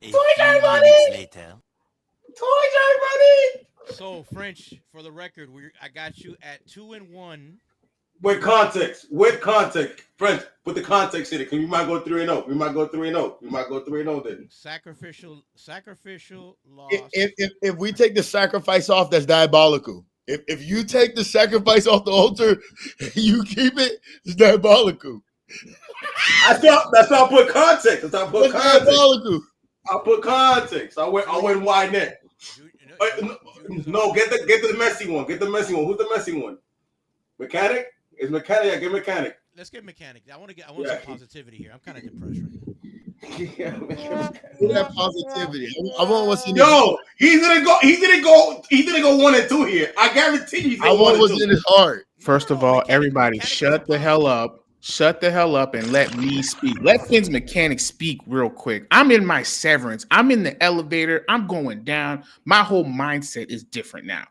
A few minutes later. So French, for the record, I got you at 2-1. With context, French. Put the context in it, because we might go 3-0. We might go 3-0 then. Sacrificial loss. If we take the sacrifice off, that's diabolical. If you take the sacrifice off the altar, you keep it, it's diabolical. That's why I put context. Diabolical. I put context. I went wide net. No, get the messy one. Get the messy one. Who's the messy one? Mechanic? It's Mechanic. I get Mechanic. Let's get Mechanic. I want Yeah. some positivity here. I'm kind of depressed right now. Yeah, Look at that positivity. I want what's in his. Yo, he didn't go. He didn't go 1-2 here. I guarantee you. He's I going want 1-2. what's in his heart. First of all, everybody shut the hell up. Shut the hell up and let me speak. Let Finn's mechanic speak real quick. I'm in my severance. I'm in the elevator. I'm going down. My whole mindset is different now.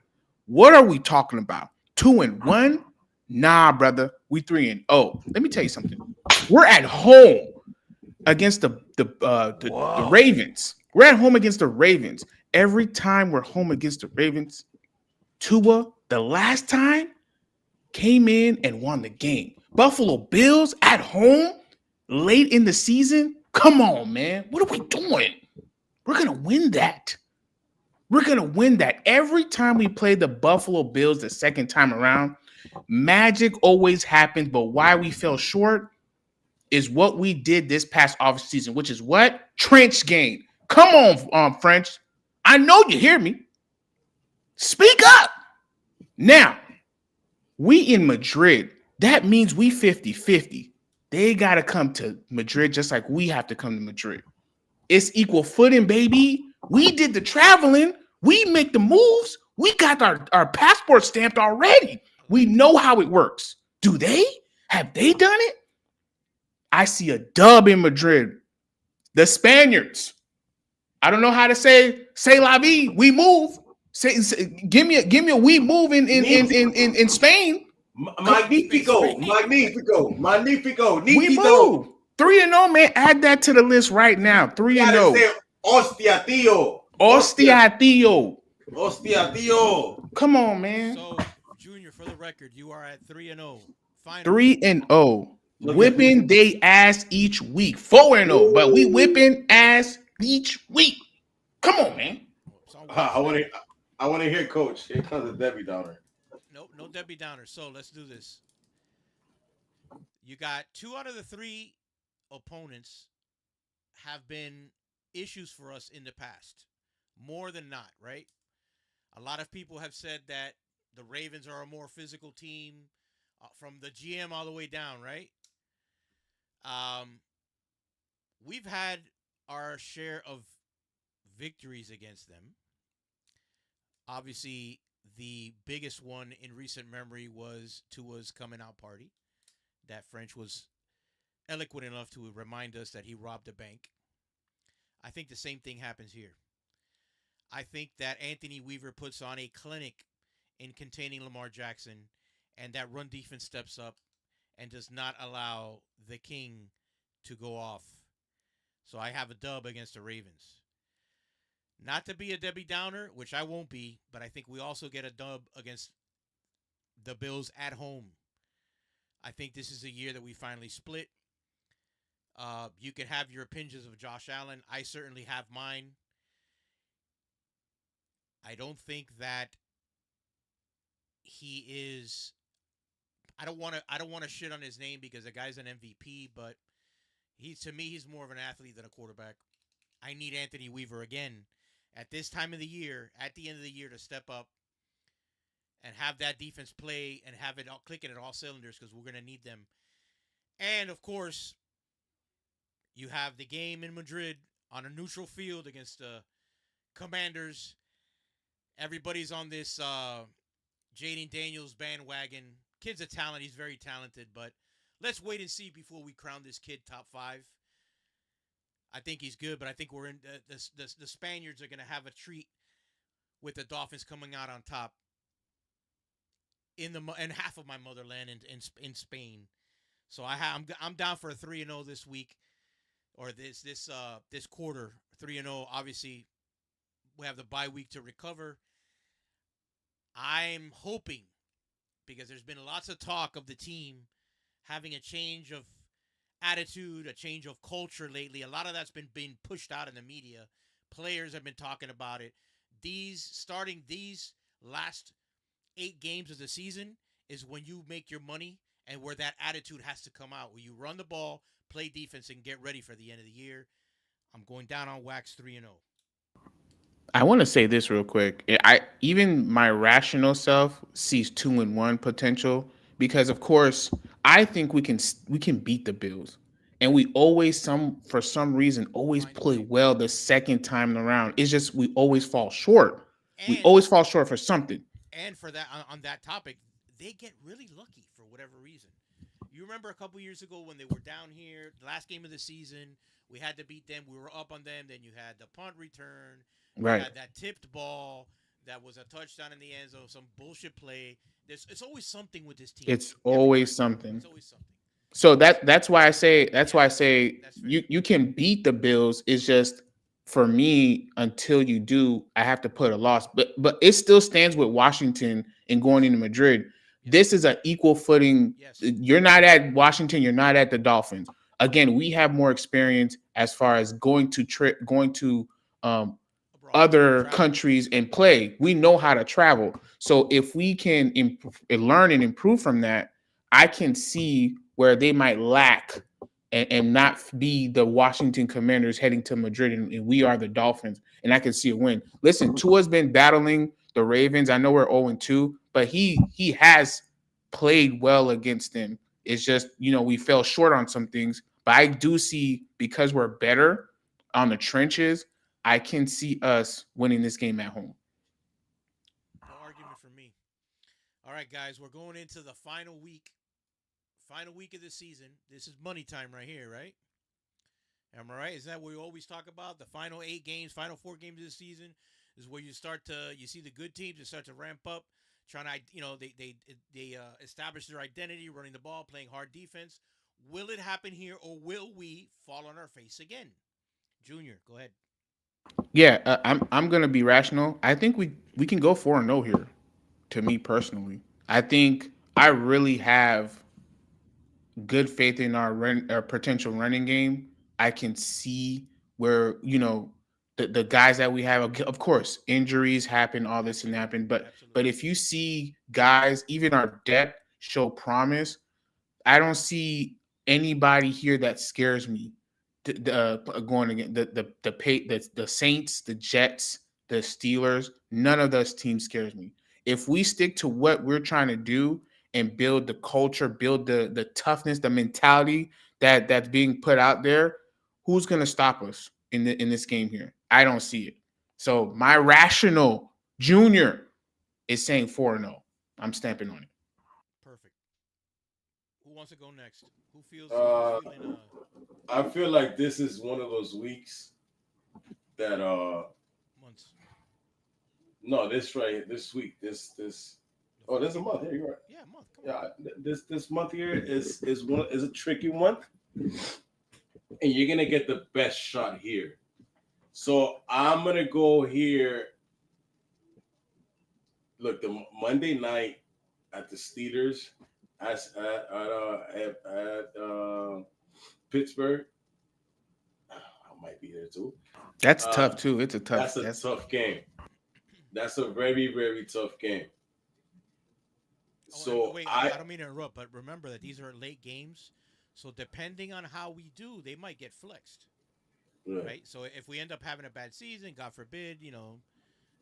What are we talking about? 2-1? Nah, brother. We 3-0. Let me tell you something. We're at home against the Ravens. We're at home against the Ravens. Every time we're home against the Ravens, Tua, the last time, came in and won the game. Buffalo Bills at home late in the season? Come on, man. What are we doing? We're going to win that. We're going to win that. Every time we play the Buffalo Bills the second time around, magic always happens, but why we fell short is what we did this past offseason, which is what? Trench game. Come on, French. I know you hear me. Speak up. Now, we in Madrid. That means we 50-50. They got to come to Madrid just like we have to come to Madrid. It's equal footing, baby. We did the traveling. We make the moves. We got our passport stamped already. We know how it works. Do they? Have they done it? I see a dub in Madrid. The Spaniards. I don't know how to say la vie. We move. Say, give me a we move in Spain. Magnifico. We move 3-0, man. Add that to the list right now. 3-0. Hostia, tío. Hostia, tío. Hostia, tío. Come on, man. So, Junior, for the record, you are at 3-0. Finally. 3-0. Whipping they ass each week. 4-0, but we whipping ass each week. Come on, man. I want to hear Coach. Here comes the Debbie Downer. Nope, no Debbie Downer. So let's do this. You got 2 out of the 3 opponents have been issues for us in the past. More than not, right? A lot of people have said that the Ravens are a more physical team from the GM all the way down, right? We've had our share of victories against them. Obviously, the biggest one in recent memory was Tua's coming out party. That French was eloquent enough to remind us that he robbed a bank. I think the same thing happens here. I think that Anthony Weaver puts on a clinic in containing Lamar Jackson, and that run defense steps up and does not allow the King to go off. So I have a dub against the Ravens. Not to be a Debbie Downer, which I won't be, but I think we also get a dub against the Bills at home. I think this is a year that we finally split. You can have your opinions of Josh Allen. I certainly have mine. I don't think that he is. I don't want to shit on his name because the guy's an MVP, but to me he's more of an athlete than a quarterback. I need Anthony Weaver again at this time of the year, at the end of the year, to step up and have that defense play and have it all clicking at all cylinders because we're going to need them. And, of course, you have the game in Madrid on a neutral field against the Commanders. Everybody's on this Jaden Daniels bandwagon. Kid's a talent. He's very talented, but let's wait and see before we crown this kid top 5. I think he's good, but I think we're in the Spaniards are going to have a treat with the Dolphins coming out on top in half of my motherland in Spain. So I'm down for a 3-0 this week, or this quarter. 3-0. Obviously, we have the bye week to recover. I'm hoping, because there's been lots of talk of the team having a change of attitude, a change of culture lately. A lot of that's been being pushed out in the media. Players have been talking about it. Starting these last 8 games of the season is when you make your money and where that attitude has to come out, where you run the ball, play defense, and get ready for the end of the year. I'm going down on wax 3-0. I want to say this real quick. I even my rational self sees 2-1 potential because, of course, I think we can beat the Bills, and we always for some reason always Find a play way. well the second time around. It's just we always fall short. We And always fall short for something. for that on that topic, they get really lucky for whatever reason. You remember a couple years ago when they were down here, the last game of the season, we had to beat them. We were up on them. Then you had the punt return. You Right. had that tipped ball that was a touchdown in the end zone, some bullshit play. It's always something with this team. It's Every always time. something. It's always something. So So that's yeah, why I say that's fair. you can beat the Bills. It's just for me until you do, I have to put a loss. But it still stands with Washington and going Yes. into Madrid. Yes. This is an equal footing. Yes. You're not at Washington. You're not at the Dolphins. Again, we have more experience as far as going to um, Abroad. other Traveling. countries and play. We know how to travel. So if we can learn and improve from that, I can see where they might lack and not be the Washington Commanders heading to Madrid, and we are the Dolphins, and I can see a win. Listen, Tua's been battling the Ravens. I know we're 0-2, but he has played well against them. It's just, we fell short on some things, but I do see because we're better on the trenches, I can see us winning this game at home. No argument for me. All right, guys, we're going into the final week. Final week of the season. This is money time right here, right? Am I right? Is that what we always talk about? The final 8 games, final 4 games of the season is where you see the good teams and start to ramp up, trying to, they establish their identity, running the ball, playing hard defense. Will it happen here, or will we fall on our face again? Junior, go ahead. Yeah, I'm gonna be rational. I think we can go 4-0 here. To me personally, I think I really have good faith in our potential running game. I can see where the guys that we have. Of course, injuries happen, all this and Absolutely, happen. But absolutely. if you see guys, even our depth show promise, I don't see anybody here that scares me. Going again, the Saints, the Jets, the Steelers, none of those teams scares me. If we stick to what we're trying to do and build the culture, build the toughness, the mentality that's being put out there, who's going to stop us in this game here? I don't see it. So my rational junior is saying 4-0. I'm stamping on it. Perfect. Who wants to go next? Who's Uh, feeling I feel like this is one of those weeks that months? no, this week, this The oh, four there's a game month. Yeah, you're right. Yeah, month. Come on. Yeah, this month here is a tricky one, and you're gonna get the best shot here. So I'm gonna go here. Look, the Monday night at the Steelers at Pittsburgh. I might be there too. That's Uh, tough too. It's a tough. that's a That's tough game. That's a very, very tough game. Oh, and So wait, I I don't mean to interrupt, but remember that these are late games. So depending on how we do, they might get flexed, yeah. right? So if we end up having a bad season, God forbid,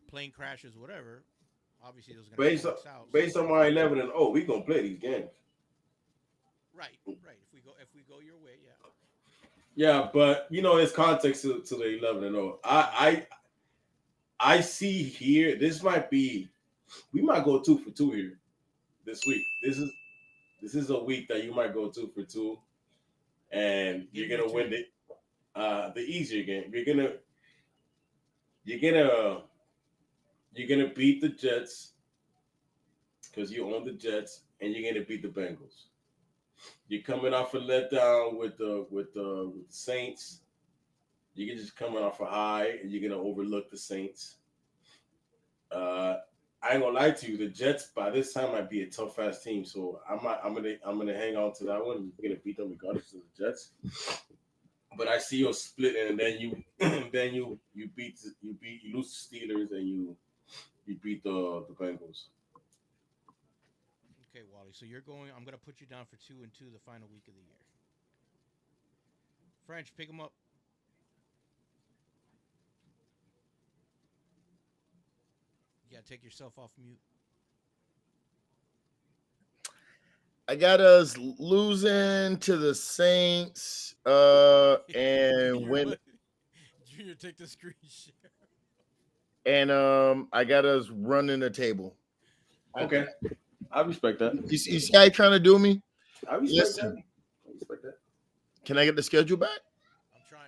plane crashes, whatever, obviously those are going to get based on flexed out. So based on my 11-0, we gonna play these games. right, right. If we go your way, yeah. Yeah, but there's context to the 11-0. I see here. This might be. We might go 2 for 2 here this week. This is a week that you might go 2 for 2, and Give you're me gonna win two. the easier game. You're gonna you're gonna beat the Jets because you own the Jets, and you're gonna beat the Bengals. You're coming off a letdown with the Saints. You're just coming off a high, and you're gonna overlook the Saints. Uh, I ain't gonna lie to you. The Jets by this time might be a tough ass team, so I'm gonna hang on to that one. You're gonna beat them regardless of the Jets. But I see you splitting, and then you then you lose the Steelers, and you beat the Bengals. Okay, Wally. So you're going. I'm going to put you down for 2-2 the final week of the year. French, pick them up. gotta take yourself off mute. I got us losing to the Saints. And Junior, when what? Junior, take the screen share. and I got us running the table. Okay, I respect that. You see how you trying to do me? I respect Listen. that. I respect that. Can I get the schedule back? I'm trying.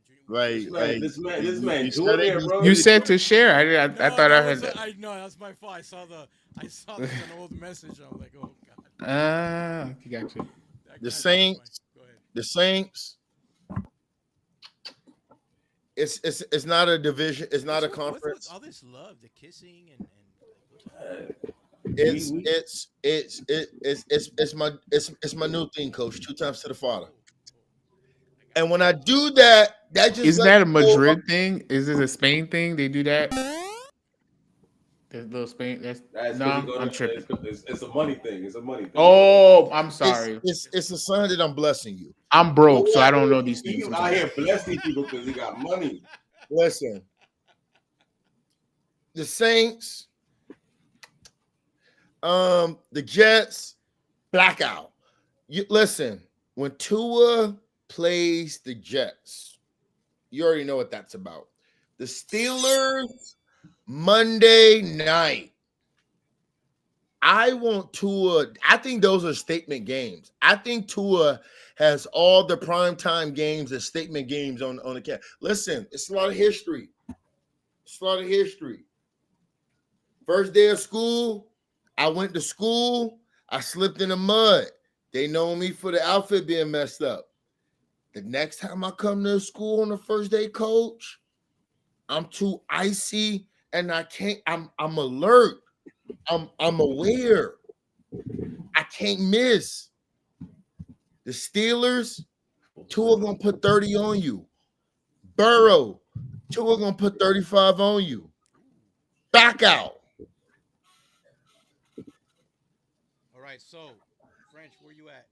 Junior, Right, right. This man, You said it, Junior, bro. You said to share. I No, thought I heard was that. I no, that's my fault. I saw this an old message. I'm like, oh god. Got you. The Saints. Go ahead. The Saints. It's not a division. It's not a What's conference. with all this love, the kissing, and It's my new thing, Coach. 2 times to the father. And when I do that, that just Isn't lets that a me know- Madrid thing? Is this a Spain thing? They do that? There's a little Spain. That's no, I'm tripping. It's a money thing. It's a money thing. Oh, I'm sorry. It's a sign that I'm blessing you. I'm broke, so I don't know these things. You out here blessing people because he got money. Listen, the Saints, the Jets, blackout. You listen, when Tua plays the Jets, you already know what that's about. The Steelers, Monday night. I want Tua. I think those are statement games. I think Tua has all the primetime games and statement games on the camp. Listen, it's a lot of history. It's a lot of history. First day of school, I went to school. I slipped in the mud. They know me for the outfit being messed up. The next time I come to school on the first day, coach, I'm too icy and I can't. I'm alert. I'm aware. I can't miss. The Steelers, two are gonna put 30 on you. Burrow, two are gonna put 35 on you. Back out. all right. So, French, where you at?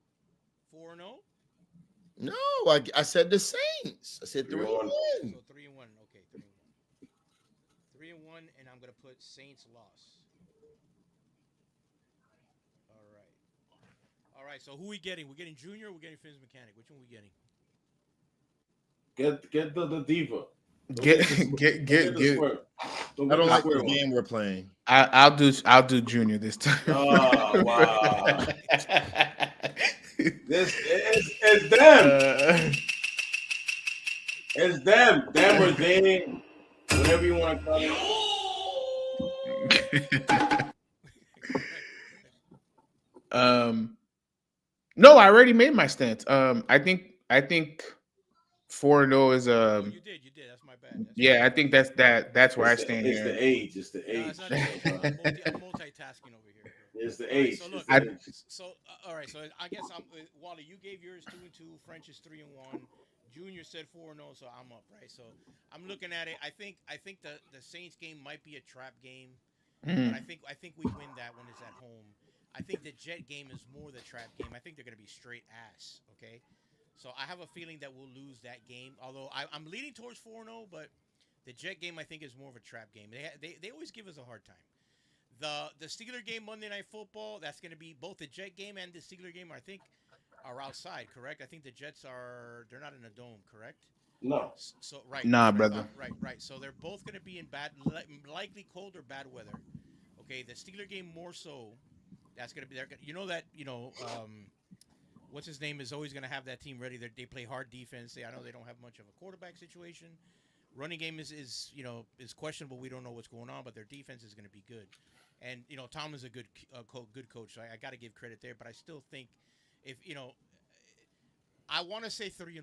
4-0. No, I said the Saints. I said 3-1. So 3-1. Okay, 3-1. 3-1, and I'm gonna put Saints loss. All right. So who we getting? We're getting Junior. Or we're getting Finn's Mechanic. Which one we getting? Get the diva. Get. The square. I don't like the game we're playing. I'll do Junior this time. Oh wow! This it's them. It's them. Them or they. Whatever you want to call it. No, I already made my stance. I think 4-0 is Oh, you did. That's my bad. yeah. I think that's where I stand It's here. the age. It's the No, age. it's not I'm multitasking over here. It's the All right, age. so look, all right. So I guess Wally, you gave yours 2-2. French is 3-1. Junior said 4-0, so I'm up, right? So I'm looking at it. I think the Saints game might be a trap game, but I think we win that one. It's at home. I think the Jet game is more the trap game. I think they're going to be straight ass. Okay, so I have a feeling that we'll lose that game. Although I'm leaning towards 4-0, but the Jet game I think is more of a trap game. They always give us a hard time. The Steeler game Monday Night Football, that's going to be both the Jet game and the Steeler game. I think are outside, correct? I think the Jets they're not in a dome, correct? No. So right. Nah, right, brother. Right. So they're both going to be in likely cold or bad weather. Okay, the Steeler game more so. That's going to be there. What's his name is always going to have that team ready. They play hard defense. I know they don't have much of a quarterback situation. Running game is questionable. We don't know what's going on, but their defense is going to be good. And Tom is a good coach. So I got to give credit there. But I still think I want to say 3-1.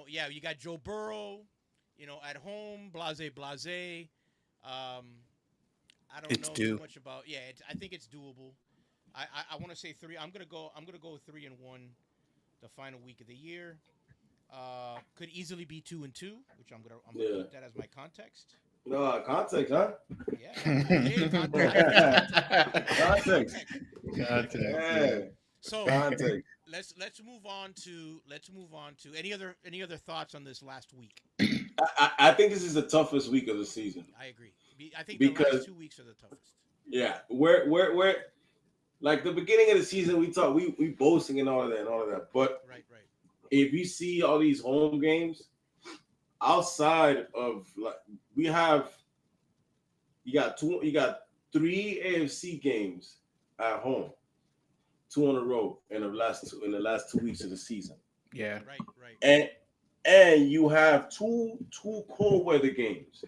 Yeah, you got Joe Burrow. At home, blase. I don't know too much about. Yeah, I think it's doable. I want to say 3. I'm gonna go 3-1. The final week of the year could easily be 2-2, which I'm gonna put that as my context. No context, huh? Yeah. Context. Yeah. So Context. let's move on to any other thoughts on this last week. I think this is the toughest week of the season. I agree. I think the last because 2 weeks are the toughest. yeah, we're like the beginning of the season we talk we boasting and all of that. But Right, right. if you see all these home games outside of like we have you got three AFC games at home, two on the road in the last 2 weeks of the season. Yeah. Right, right. And you have two cold weather games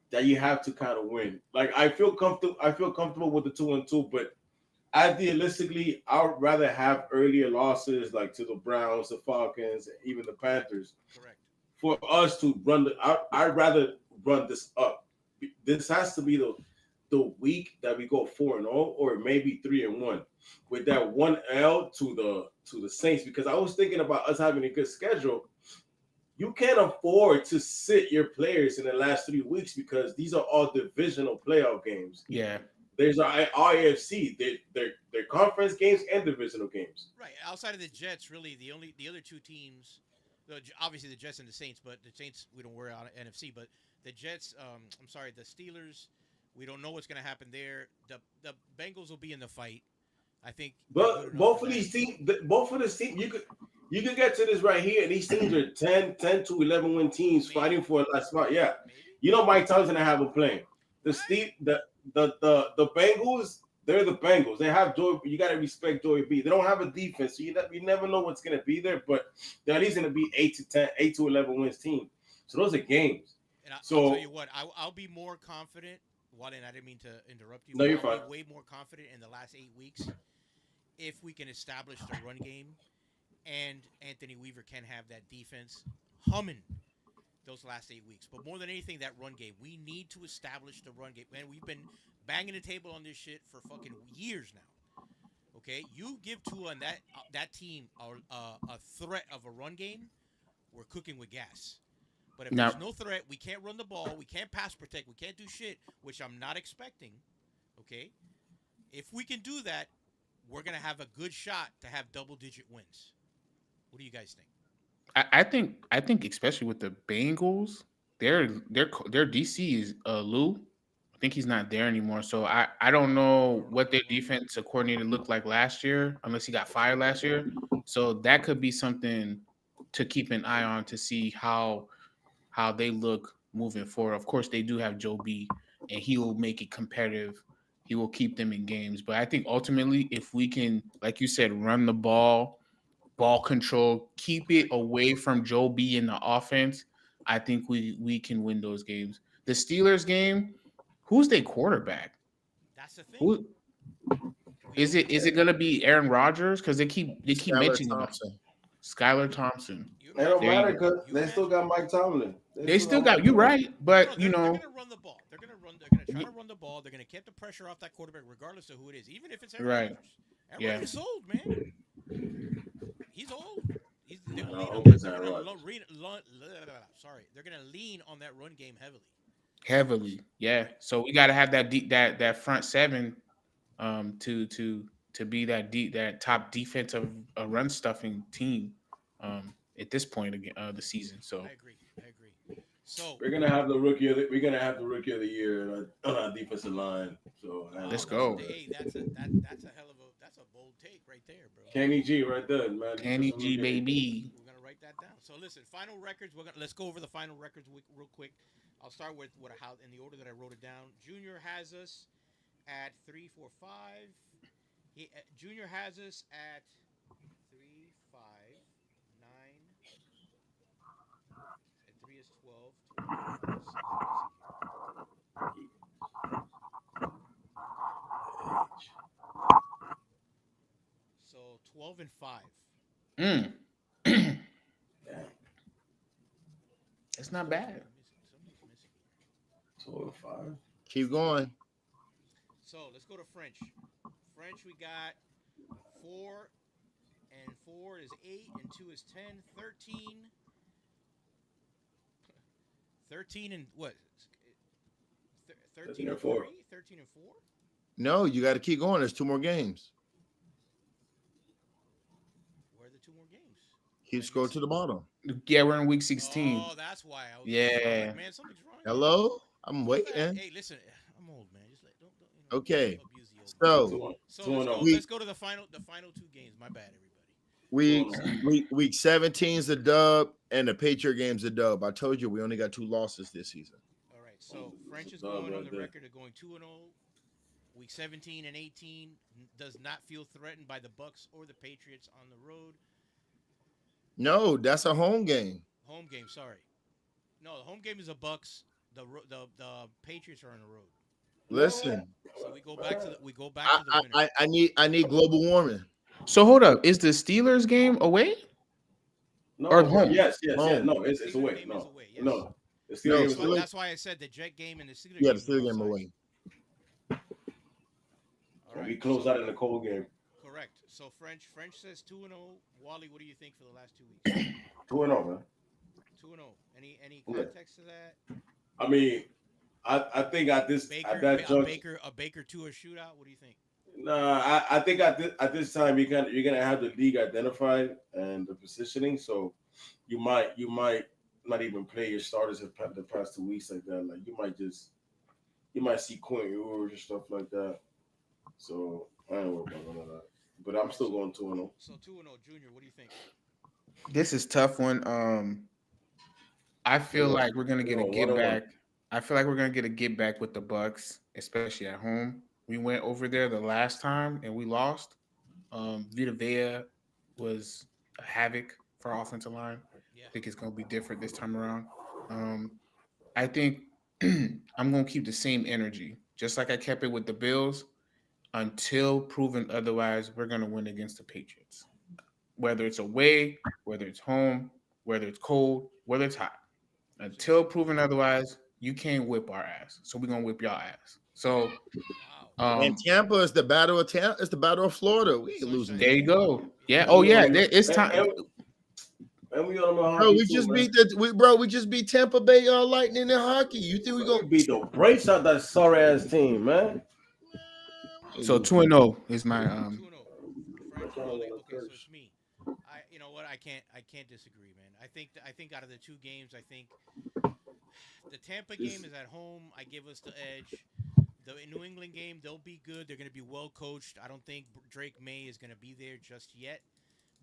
that you have to kind of win. Like I feel comfortable with the 2-2, but idealistically, I would rather have earlier losses like to the Browns, the Falcons, even the Panthers, Correct. for us to run the. I'd rather run this up. This has to be the week that we go 4-0, or maybe 3-1, with that one L to the Saints. Because I was thinking about us having a good schedule. You can't afford to sit your players in the last 3 weeks because these are all divisional playoff games. Yeah. There's our IFC, their conference games and divisional games. Right. Outside of the Jets, really the other two teams, obviously the Jets and the Saints, but the Saints we don't worry about NFC, but the Jets, I'm sorry, the Steelers, we don't know what's going to happen there. The Bengals will be in the fight. I think. But both of these teams, you could get to this right here, and these teams are 10 to 11 win teams fighting for a last spot. Yeah, Maybe. you know Mike Tomlin's gonna have a plan. The Bengals, they're the Bengals. They have Joy. You got to respect Joy B. They don't have a defense, so you never know what's gonna be there. But they're at least gonna be 8 to 11 wins team. So those are games. And I'll So tell you what, I'll be more confident. Walden, I didn't mean to interrupt you. No, you're I'll fine. be way more confident in the last 8 weeks if we can establish the run game, and Anthony Weaver can have that defense humming those last 8 weeks. But more than anything, that run game. We need to establish the run game. Man, we've been banging the table on this shit for fucking years now. Okay, you give Tua and that team a threat of a run game, we're cooking with gas. But if Now, there's no threat, we can't run the ball, we can't pass protect, we can't do shit, which I'm not expecting. Okay, if we can do that, we're gonna have a good shot to have double-digit wins. What do you guys think? I think especially with the Bengals, their DC is Lou. I think he's not there anymore. So I don't know what their defensive coordinator looked like last year, unless he got fired last year. So that could be something to keep an eye on to see how they look moving forward. Of course, they do have Joe B, and he will make it competitive. He will keep them in games. But I think ultimately, if we can, like you said, run the ball control, keep it away from Joe B in the offense, I think we can win those games. The Steelers game, who's their quarterback? That's the thing. Who is it? Is it gonna be Aaron Rodgers? Because they keep Skylar mentioning him. Thompson. Skylar Thompson. It don't There you matter go. because they still got Mike Tomlin. They still got Mike you Tomlin. right, but you they're know, gonna run the ball. They're gonna try to run the ball. They're gonna keep the pressure off that quarterback, regardless of who it is, even if it's Aaron Right. Rodgers. Aaron Yeah. Rodgers is old, man. He's old. They're gonna I lean hope it's they're Aaron gonna Rodgers. they're gonna lean on that run game heavily. heavily, yeah. So we got to have that front seven, to be that top defensive run stuffing team, at this point again the season. So I agree. So We're gonna have the rookie of the year on our defensive line. So Let's go. Hey, that's a bold take right there, bro. Kenny G right there, man. Kenny G baby. We're gonna write that down. So listen, final records. Let's go over the final records real quick. I'll start with how in the order that I wrote it down. Junior has us at 3, 4, 5. Junior has us at 3, 5, 9. And 3 is 12. So 12 and 5. Mm. It's not bad. Somebody's missing. 12-5. Keep going. So let's go to French. French, we got 4 and 4 is 8 and 2 is 10, 13. 13 and what? 13 and 4. 13 and 4. No, you got to keep going. There's 2 more games. Where are the 2 more games? Keep scroll to the bottom. Yeah, we're in week 16. Oh, that's why. Yeah. Man, something's wrong. Hello? I'm What's that? waiting. Hey, listen, I'm old, man. Just like don't Okay. abuse the old man. So So 2-0. we let's go to the final two games. My bad, everybody. week 2-0. week 17 is a dub, and the Patriot game's a dub. I told you we only got 2 losses this season. All right. So French is Dog going on right the there. record of going 2-0. Week 17 and 18 does not feel threatened by the Bucks or the Patriots on the road. No, that's a home game. Home game, sorry. No, the home game is the Bucks. The Patriots are on the road. Listen, So we go back to the winner. I need global warming. So hold up, is the Steelers game away No, or home? yes. Home. No, it's Steelers away. game No, is away, yes. no. The Steelers No, game is That's why, away. that's why I said the Jet game and the Steelers Yeah, game. the Steelers are game outside. away. All And right. we close so, out in the cold game. Correct. So French says 2-0. Wally, what do you think for the last 2 weeks? 2-0, man. 2-0. Any Yeah. context to that? I mean, I think at that A Baker Tua shootout. What do you think? Nah, I think at this time you're gonna have the league identified and the positioning, so you might not even play your starters the past 2 weeks like that. Like you might see Quinn Ewers and stuff like that. So I don't know about none of that. But I'm still going 2-0. So 2-0, Junior. What do you think? This is tough one. I feel like we're gonna get a get 1-1. back. I feel like we're gonna get a get back with the Bucks, especially at home. We went over there the last time and we lost. Vita Vea was a havoc for our offensive line. Yeah. I think it's gonna be different this time around. I think I'm gonna keep the same energy, just like I kept it with the Bills. Until proven otherwise, we're gonna win against the Patriots. Whether it's away, whether it's home, whether it's cold, whether it's hot. Until proven otherwise, you can't whip our ass. So we're gonna whip y'all ass. So Wow. And Tampa is the battle of Tampa. It's the battle of Florida. We ain't Sunshine losing. there you That. go. Yeah. Oh yeah. It's time. And we on the Bro, hockey we too, just man. we just beat Tampa Bay Lightning in hockey. You think we We gonna beat the brakes out that sorry ass team, man. So 2-0 is my 2-0. French, Wally. Okay, so it's me. You know what? I can't disagree, man. I think out of the 2 games, I think the Tampa game is at home. I give us the edge. The New England game, they'll be good. They're going to be well coached. I don't think Drake May is going to be there just yet,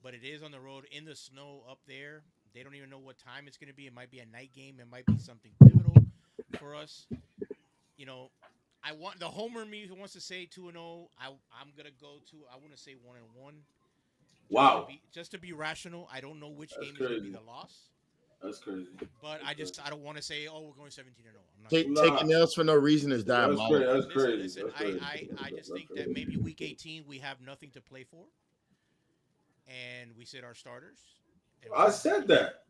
but it is on the road in the snow up there. They don't even know what time it's going to be. It might be a night game. It might be something pivotal for us. You know, I want the homer me who wants to say 2-0. I'm going to go to, I want to say 1-1. Wow. Just to be rational. I don't know which That's game is going to be crazy. the loss. That's crazy. But I don't want to say, oh, we're going 17-0. I'm not. taking L's for no reason is That's crazy. diabolical. That's crazy. Listen, That's crazy. I just think that maybe week 18 we have nothing to play for, and we sit our starters. I said that.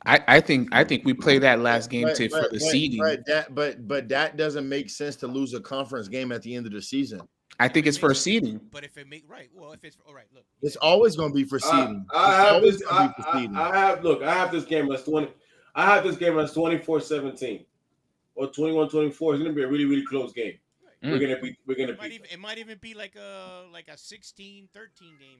I think we play that last game for the seeding. But that doesn't make sense to lose a conference game at the end of the season. I think it's for seeding. But if it make right, well, if it's all right, look, It's always going to be for seeding. I have this. I I have this game as 20. I have this game as 24-17 or 21-24. It's going to be a really, really close game. Mm. We're gonna it might even be like a 16-13 game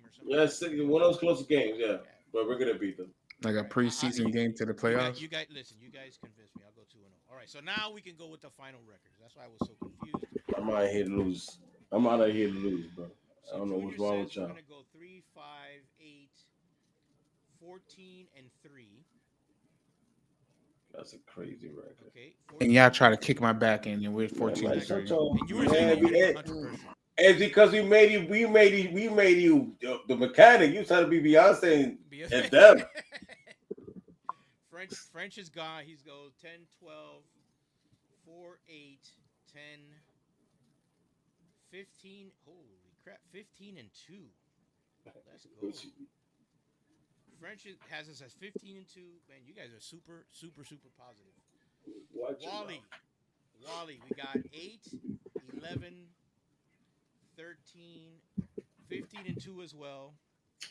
or something. Yeah, one of those close games. Yeah, but we're gonna beat them. Like a preseason game to the playoffs. You guys listen. You guys convinced me. I'll go 2-0. All right, so now we can go with the final records. That's why I was so confused. I'm out here to lose. I'm out of here to lose, bro. So I don't know Junior what's wrong says with y'all. We're gonna go 3, 5, 8, 14, and 3. That's a crazy record. Okay. And y'all try to kick my back in, and we're 14 Man, and shut 3. your- And you were saying you were controversial. It's because we made you the mechanic. You trying to be Beyonce and them. French is gone. He's go 10, 12, 4, 8, 10, 15. Holy crap, 15 and 2. Let's go. French has us as 15 and 2. Man, you guys are super, super, super positive. Wally, we got 8, 11, 13, 15 and 2 as well.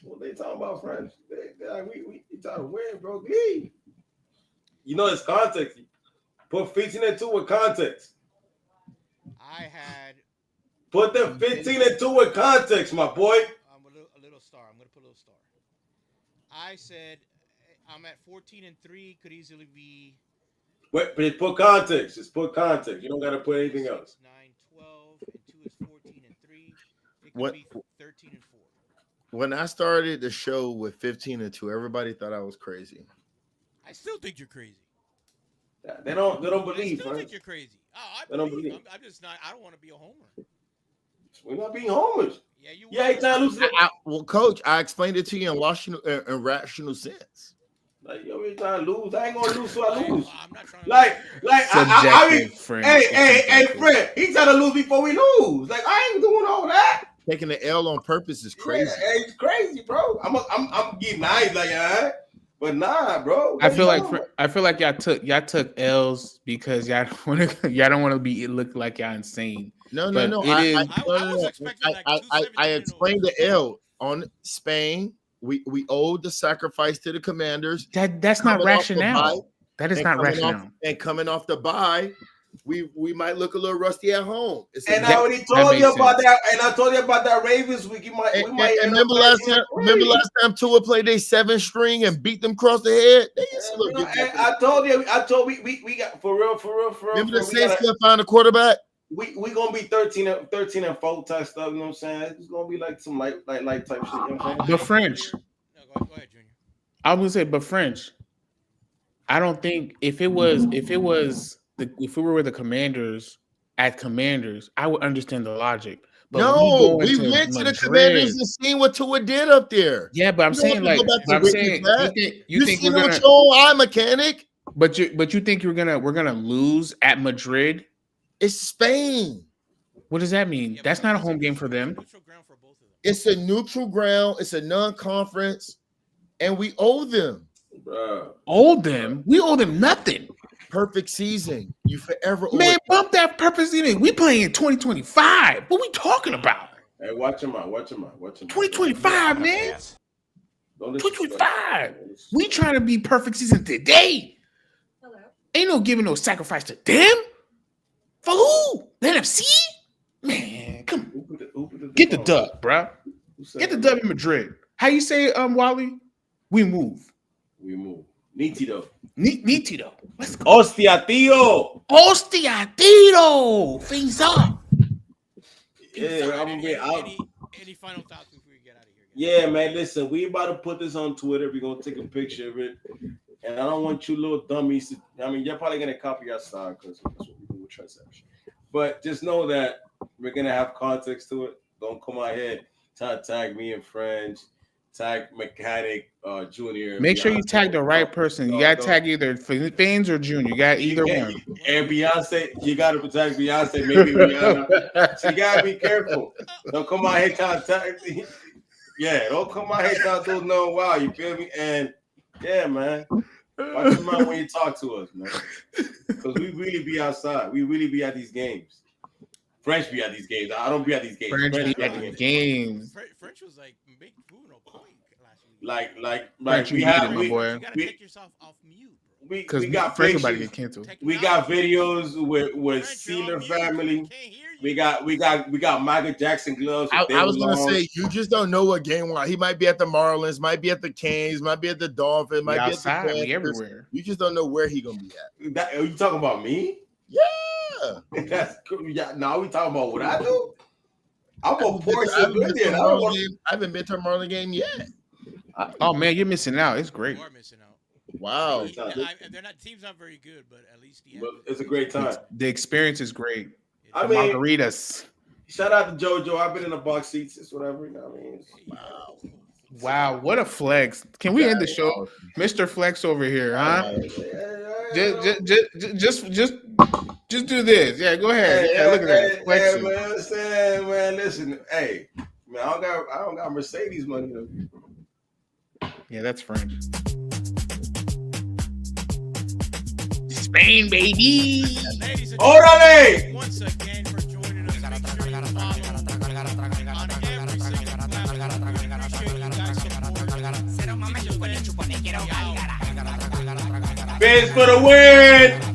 Well, they talking about French. We trying to win, bro. Hey. You know, it's context. Put 15 and 2 with context. I had. Put the 15 and 2 with context, my boy. I'm a little star. I'm going to put a little star. I said I'm at 14 and 3. Could easily be But it's put context. It's put context. You don't got to put anything else. 9, 12, and 2 is 14 and 3. It could What- be 13 and 4. When I started the show with 15 and 2, everybody thought I was crazy. I still think you're crazy. They don't I believe, still man. think you're crazy. Oh, I They don't believe. believe. I'm just not. I don't want to be a homer. We're not being homers. Yeah, you. Yeah, ain't trying to lose. Well, Coach, I explained it to you in rational sense. Like, yo, we ain't trying to lose. I ain't gonna lose, so I lose. I'm not trying to. Like, I mean, friend. hey, Fred, he trying to lose before we lose. Like, I ain't doing all that. Taking the L on purpose is crazy. Yeah, it's crazy, bro. I'm getting nice, like, all right, but nah, bro. I feel like y'all took L's because y'all don't want to be look like y'all insane. No. But it is- I was expecting like I explained the L on Spain. We owed the sacrifice to the Commanders. That's not Coming off the bye, rationale. That is and not coming rationale. and coming off the bye, we might look a little rusty at home. And I already told you about that. And I told you about that Ravens week. We might remember last time Tua played a 7-string and beat them across the head. They used to look good. I told we got for real. Remember the Saints couldn't find a quarterback. We gonna be 13 and 4 type stuff. You know what I'm saying? It's gonna be like some light type shit. You know what I'm saying? But French, No, go ahead, Junior. I was gonna say, but French, I don't think if we were with the Commanders at Commanders, I would understand the logic. But No, when we go into went to the Madrid- Commanders and seen what Tua did up there. Yeah, but I'm You don't saying have to like go back to I'm witness saying that. you think seen we're it gonna with your own eye, mechanic. but you think we're gonna lose at Madrid? It's Spain. What does that mean? Yeah, That's but not a it's home game for them. Neutral ground for both of them. It's a neutral ground. It's a non-conference, and we owe them. Bruh. Owe them. We owe them nothing. Perfect season. You forever owe Man, it. bump that purpose even. We playing in 2025. What we talking about? Hey, watch him out. 2025, man. Yes. Don't disrespect. 2025. We trying to be perfect season today. Hello. Ain't no giving no sacrifice to them. For who? The NFC? Man, come on. Get the dub, bro. Get the dub in Madrid. How you say, Wally? We move. We move. Nítido. Nítido. Let's go. Hostia, tío. Hostia, Tito. Things up. Yeah, I'm gonna be out. Any final thoughts before we get out of here? Guys? Yeah, man. Listen, we about to put this on Twitter. We're gonna take a picture of it, and I don't want you little dummies to. I mean, you're probably gonna copy our style because that's what we do with transaction. But just know that we're gonna have context to it. Don't come out here tag me and friends, tag Mechanic, Junior. Make sure you tag the right person. You got to tag either Fans or Junior. You got either one. And Beyonce, you got to protect Beyonce. Maybe Rihanna. So you got to be careful. Don't come out here trying to tag. Yeah, don't come out here trying to know wow. You feel me? And yeah, man. Watch your mouth when you talk to us, man. Because we really be outside. We really be at these games. French be at these games. I don't be at these games. French be at the games. French was like make food no point last week. French Like we be have eating, we, my boy. You gotta we- take yourself off mute, bro. Because we got French about to pictures. get canceled. We got videos with French, you're Sealer on mute. family. Can't hear you. We got Michael Jackson gloves. I was gonna say you just don't know what game. He might be at the Marlins, might be at the Canes, might be at the Dolphins, We might outside. be at the We Panthers. everywhere. You just don't know where he gonna be at. Are you talking about me? Yeah. That's cool. Yeah, no, we talking about what I do. I'm a I Porsche haven't been to Brilliant. a I don't Marlins want game. I haven't been to a Marlins game yet. Oh man, you're missing out. It's great. You are missing out. Wow. They're not team's not very good, but at least he but it's a great time. The experience is great. I The mean, margaritas. shout out to JoJo. I've been in the box seats. It's whatever. You know what I mean? Wow. Wow, what a flex! Can we end the show, Mr. Flex over here, huh? Just do this. Yeah, go ahead. Yeah, look at that. Flexing. Man, listen. Hey, man, I don't got Mercedes money. Yeah, that's French. Spain, baby. Ladies and Órale! gentlemen, once again for joining us. Make sure you follow on every single platform. We appreciate you guys supporting. Biz for the win!